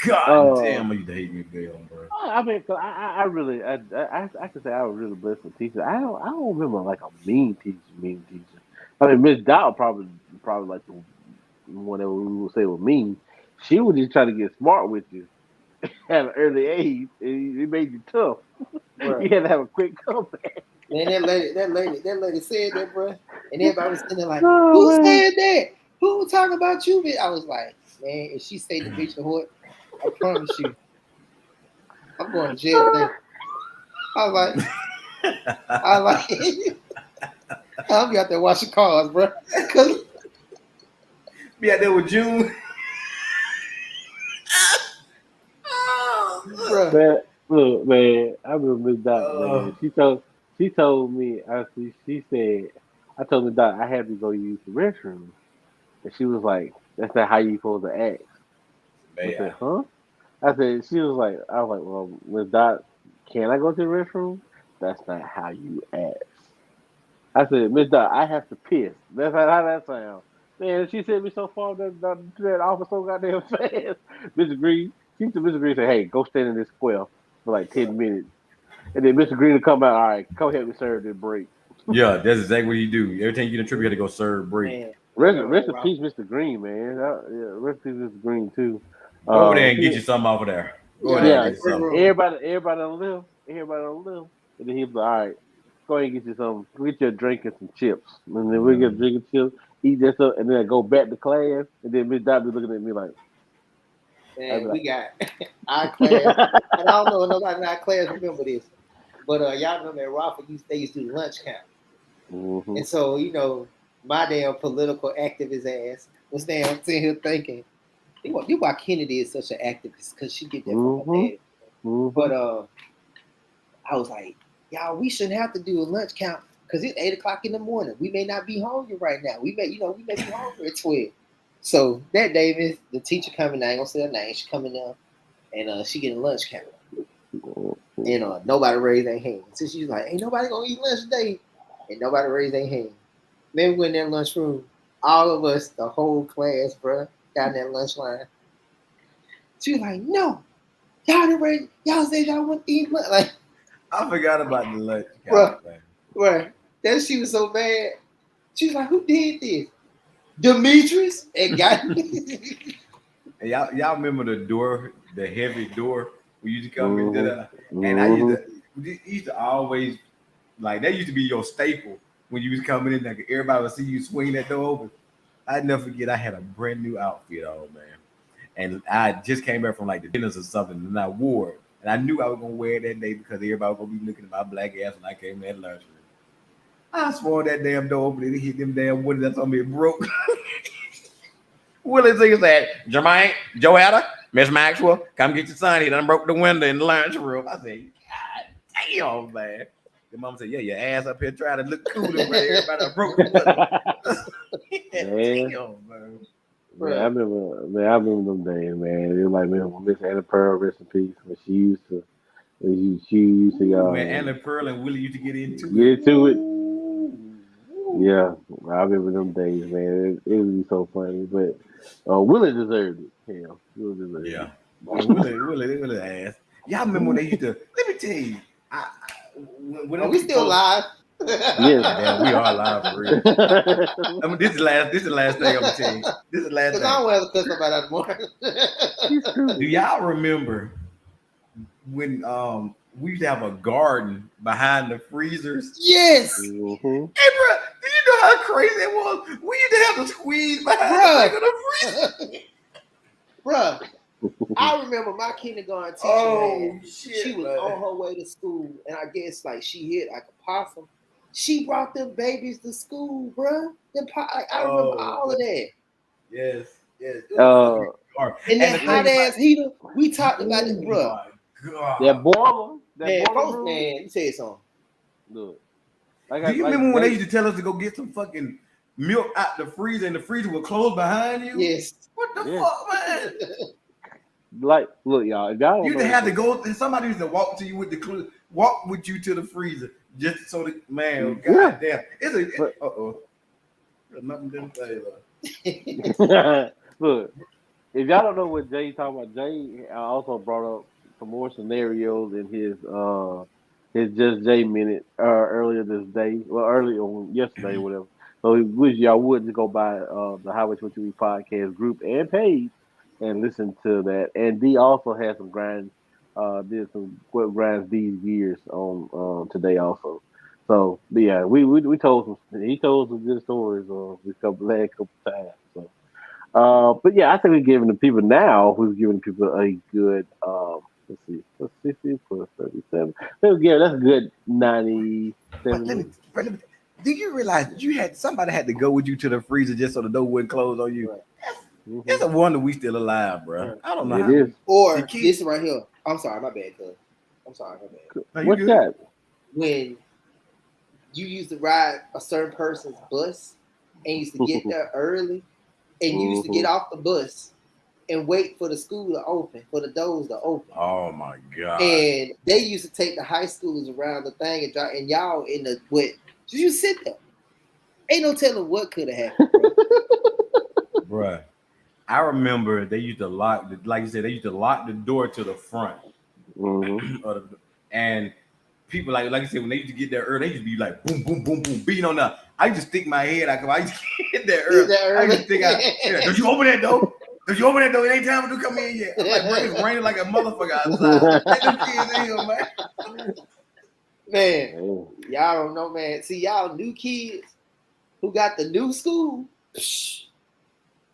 God damn, I used to hate Miss Bell, bro. I mean, I really, I can say I was really blessed with teachers. I don't remember like a mean teacher. I mean, Miss Dow probably like the one that we would say was mean. She would just try to get smart with you at an early age. It made you tough. Right. You had to have a quick comeback. Man, that lady said that, bro. And everybody was sitting there like, who said that? Who was talking about you? I was like, man, if she say the bitch of Hoyt, I promise you, I'm going to jail then. I was like, I'll be out there washing cars, bro. Be out there with June. Man, look, man, I remember Miss Dot, man. She told me, she said, I told Miss Dot I had to go use the restroom. And she was like, that's not how you supposed to act. I said, huh? She was like, well, Miss Dot, can I go to the restroom? That's not how you ask. I said, Miss Dot, I have to piss. That's how that sounds. Man, she sent me so far that office so goddamn fast. Mr. Green, Mr. Green said, hey, go stand in this square for like 10 minutes. And then Mr. Green will come out, all right, come help me serve this break. Yeah, that's exactly what you do. Every time you get a trip, you got to go serve break. Rest in peace, Mr. Green, man. Rest in peace, Mr. Green, too. Go over there and get you something off of there. Everybody on the list. And then he'll be like, all right, go ahead and get you some, get you a drink and some chips. And then we get a drink and chips, eat that stuff, and then I go back to class. And then Miss Dot be looking at me like, man, we got our class. And I don't know if nobody in our class remember this, but y'all remember at Rafa, they used to do lunch count. Mm-hmm. And so, my damn political activist ass was sitting here thinking, you why Kennedy is such an activist, because she get that from her dad. Mm-hmm. But I was like, y'all, we shouldn't have to do a lunch count because it's 8:00 in the morning. We may not be hungry right now. We may be hungry at 12. So that day, the teacher coming, I ain't gonna say her name. She coming down, and she getting lunch count. And nobody raised their hand. So she's like, ain't nobody gonna eat lunch today. And nobody raised their hand. Then we went in that lunchroom. All of us, the whole class, bro, got in that lunch line. She was like, no, y'all didn't raise. Y'all said y'all want to eat lunch. Like, I forgot about the lunch. Bro, that she was so mad. She was like, who did this? Demetrius and got me. And y'all remember the door, the heavy door we used to come into that? And I used to always, like, that used to be your staple when you was coming in there. Everybody would see you swing that door open. I'd never forget, I had a brand new outfit on, man. And I just came back from like the dinners or something, and I wore it. And I knew I was going to wear it that day because everybody was going to be looking at my black ass when I came in that lunchroom. I swore that damn door open and it hit them damn wood that's on me. It broke. Willie Z said, Jermaine, Joetta, Miss Maxwell, come get your son. He done broke the window in the lunchroom. I said, God damn, man. The mom said, yeah, your ass up here trying to look cool and everybody broke the window. Damn, man. Man, I remember them days, man. It was like, man, when Miss Anna Pearl, rest in peace, when she used to man, Anna Pearl and Willie used to get into it. Yeah, I remember them days, man. It would be so funny, but Willie deserved it. Hell, Willie deserved it. Willie ass. Y'all remember when they used to? Let me tell you, are we still live? Yes, man, we are live for real. I mean, this is the last thing I'm gonna tell you. This is the last thing. I don't have to cuss about that more. Do y'all remember when we used to have a garden behind the freezers? Yes. Mm-hmm. Hey, bro, do you know how crazy it was? We used to have to squeeze behind the freezer. Bro, I remember my kindergarten teacher. Oh, shit, she was on her way to school, and I guess like she hit like a possum. She brought them babies to school, bro. I remember all of that. Yes. And that hot ass heater, we talked about it, bro. That boiler. Man, let me tell you something. Look. Do you remember when they used to tell us to go get some fucking milk out the freezer and the freezer would close behind you? Yes. What the fuck, man? Like, look, y'all. If y'all you used to have to go. Somebody used to walk to you with to the freezer just so that man. God damn. Nothing didn't say. Look, if y'all don't know what Jay talking about, Jay also brought up some more scenarios in his Just Jay minute earlier this day, earlier on yesterday, whatever. So he wish y'all would just go by the Highway 23 podcast group and page and listen to that. And D also had some grinds, did some what grinds these years on today also. So but yeah, we told he told some good stories last couple times. So but yeah, I think we're giving the people now. We're giving people a good let's see, 60 plus 37. That's a good 97. Do you realize somebody had to go with you to the freezer just so the door wouldn't close on you? Mm-hmm. It's a wonder we still alive, bro. I don't know. It is. Or this right here. I'm sorry, my bad, cuz. I'm sorry, my bad. What's that? When you used to ride a certain person's bus and used to get there early, and you used to get off the bus and wait for the school to open, for the doors to open. Oh my God! And they used to take the high schoolers around the thing and drive, and y'all in the what? You sit there. Ain't no telling what could have happened, bro. Bruh. I remember they used to lock, like you said, they used to lock the door to the front. Mm-hmm. And people like you said, when they used to get there early, they used to be like boom, boom, boom, boom, beating on the. I used to stick my head out because I used to get there early. I used to stick out. Don't you open that door? Don't you open that door? It ain't time to come in yet. I'm like, bro, it's raining like a motherfucker outside. Let them kids in here, man. Man, y'all don't know, man. See, y'all new kids who got the new school.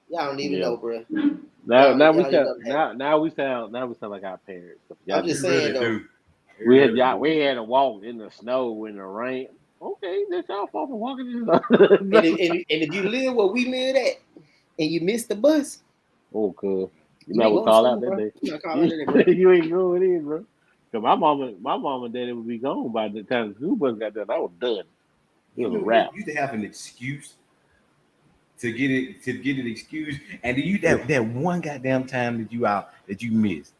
Y'all don't even know, bro. Now we sound like our parents. I'm just saying though. We had to walk in the snow in the rain. Okay, that's y'all fault for walking in the snow. and if you live where we live at and you miss the bus, cool. You might call out that day. You ain't going in, bro. Cause my mom and daddy would be gone by the time the school bus got there. I was done. It was a wrap. You used to have an excuse to get it excused, and you that one goddamn time that you missed,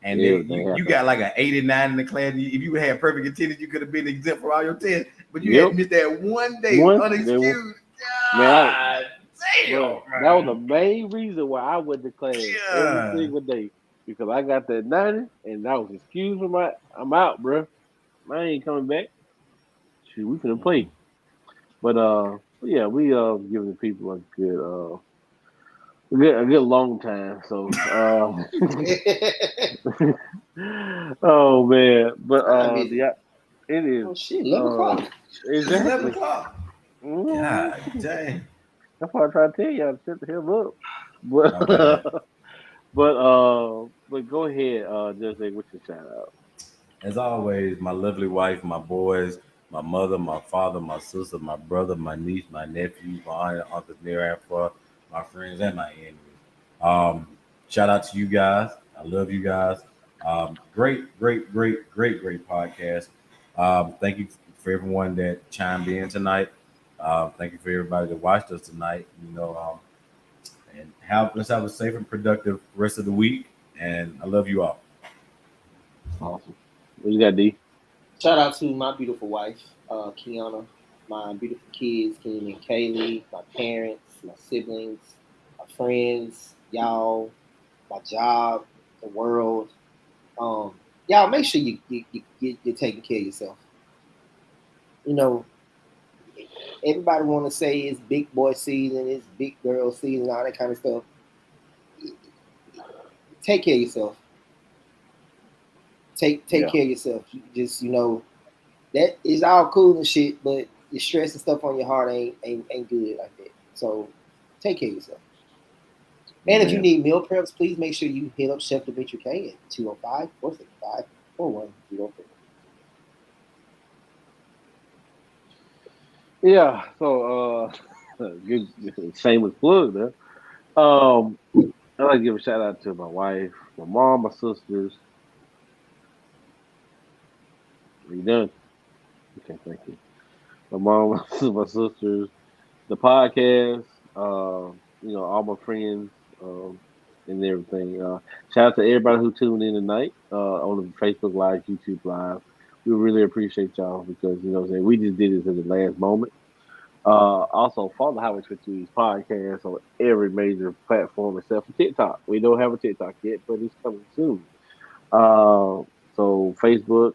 and then you got like an 89 in the class. If you had perfect attendance, you could have been exempt from all your tests, but you had missed that one day unexcused. Man, that was the main reason why I went to class every single day, because I got that 90 and I was excused from I'm out, bro. I ain't coming back. Shoot, we finna play. But yeah, we giving the people a good long time. So oh man, but yeah, it is. Oh shit, 11 o'clock. It's 11 o'clock. God dang. That's why I try to tell y'all to shut the hell up. But go ahead, just say what's your shout out. As always, my lovely wife, my boys, my mother, my father, my sister, my brother, my niece, my nephews, my aunt, uncles near and far, my friends, and my enemies. Shout out to you guys. I love you guys. Great podcast. Thank you for everyone that chimed in tonight. Thank you for everybody that watched us tonight. And let's have a safe and productive rest of the week. And I love you all. Awesome. What you got, D? Shout out to my beautiful wife, Kiana, my beautiful kids, Kenny and Kaylee, my parents, my siblings, my friends, y'all, my job, the world. Y'all make sure you're taking care of yourself. Everybody want to say it's big boy season, it's big girl season, all that kind of stuff. Take care of yourself. Take care of yourself. You just that is all cool and shit, but the stress and stuff on your heart ain't good like that. So take care of yourself. And if you need meal preps, please make sure you hit up Chef Dimitri K at 205-465-4103. Yeah, so good shameless plug there. I'd like to give a shout out to my wife, my mom, my sisters. Are you done? Okay, thank you. My mom, my sisters, the podcast, all my friends, and everything. Shout out to everybody who tuned in tonight on the Facebook Live, YouTube Live. We really appreciate y'all because we just did this in the last moment. Also, follow the Highway 52 podcast on every major platform except for TikTok. We don't have a TikTok yet, but it's coming soon. So Facebook,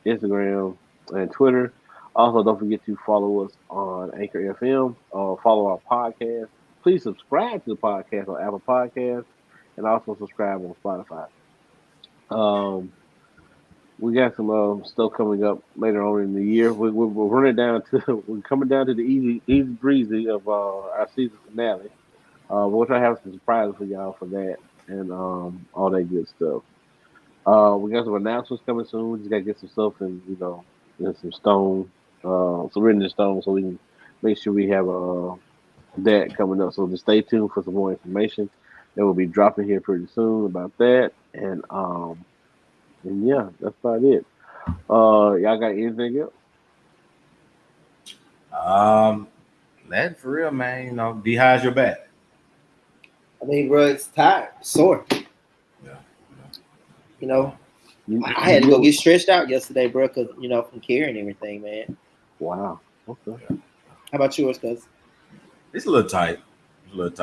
Instagram, and Twitter. Also, don't forget to follow us on Anchor FM. Follow our podcast. Please subscribe to the podcast on Apple Podcasts, and also subscribe on Spotify. We got some stuff coming up later on in the year. We're running down to we're coming down to the easy breezy of our season finale. We'll try to have some surprises for y'all for that and all that good stuff. We got some announcements coming soon. We just gotta get some stuff and some stone, some written in stone, so we can make sure we have that coming up. So just stay tuned for some more information that will be dropping here pretty soon about that. And yeah, that's about it. Y'all got anything else? That for real, man. D, how's your back? I mean, bro, it's tired, sore. Yeah. I had to go get stretched out yesterday, bro, because from carrying everything, man. Wow. Okay. How about yours, cuz? It's a little tight. But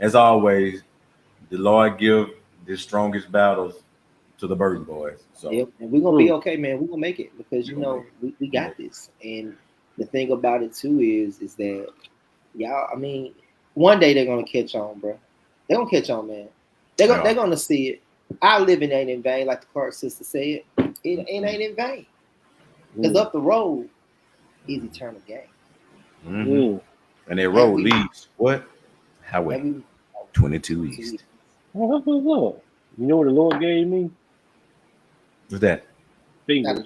as always, the Lord give the strongest battles to the Burton boys. So yep, and we're gonna be okay, man. We're gonna make it because we got this. And the thing about it too is that y'all, I mean, one day they're gonna catch on, bro. They're gonna catch on, man. They're gonna see it. Our living ain't in vain, like the Clark sister said. It ain't in vain. Because up the road is eternal gain. Mm-hmm. And that road leads what? Highway 22 East. What's up? You know what the Lord gave me? What's that? Fingers.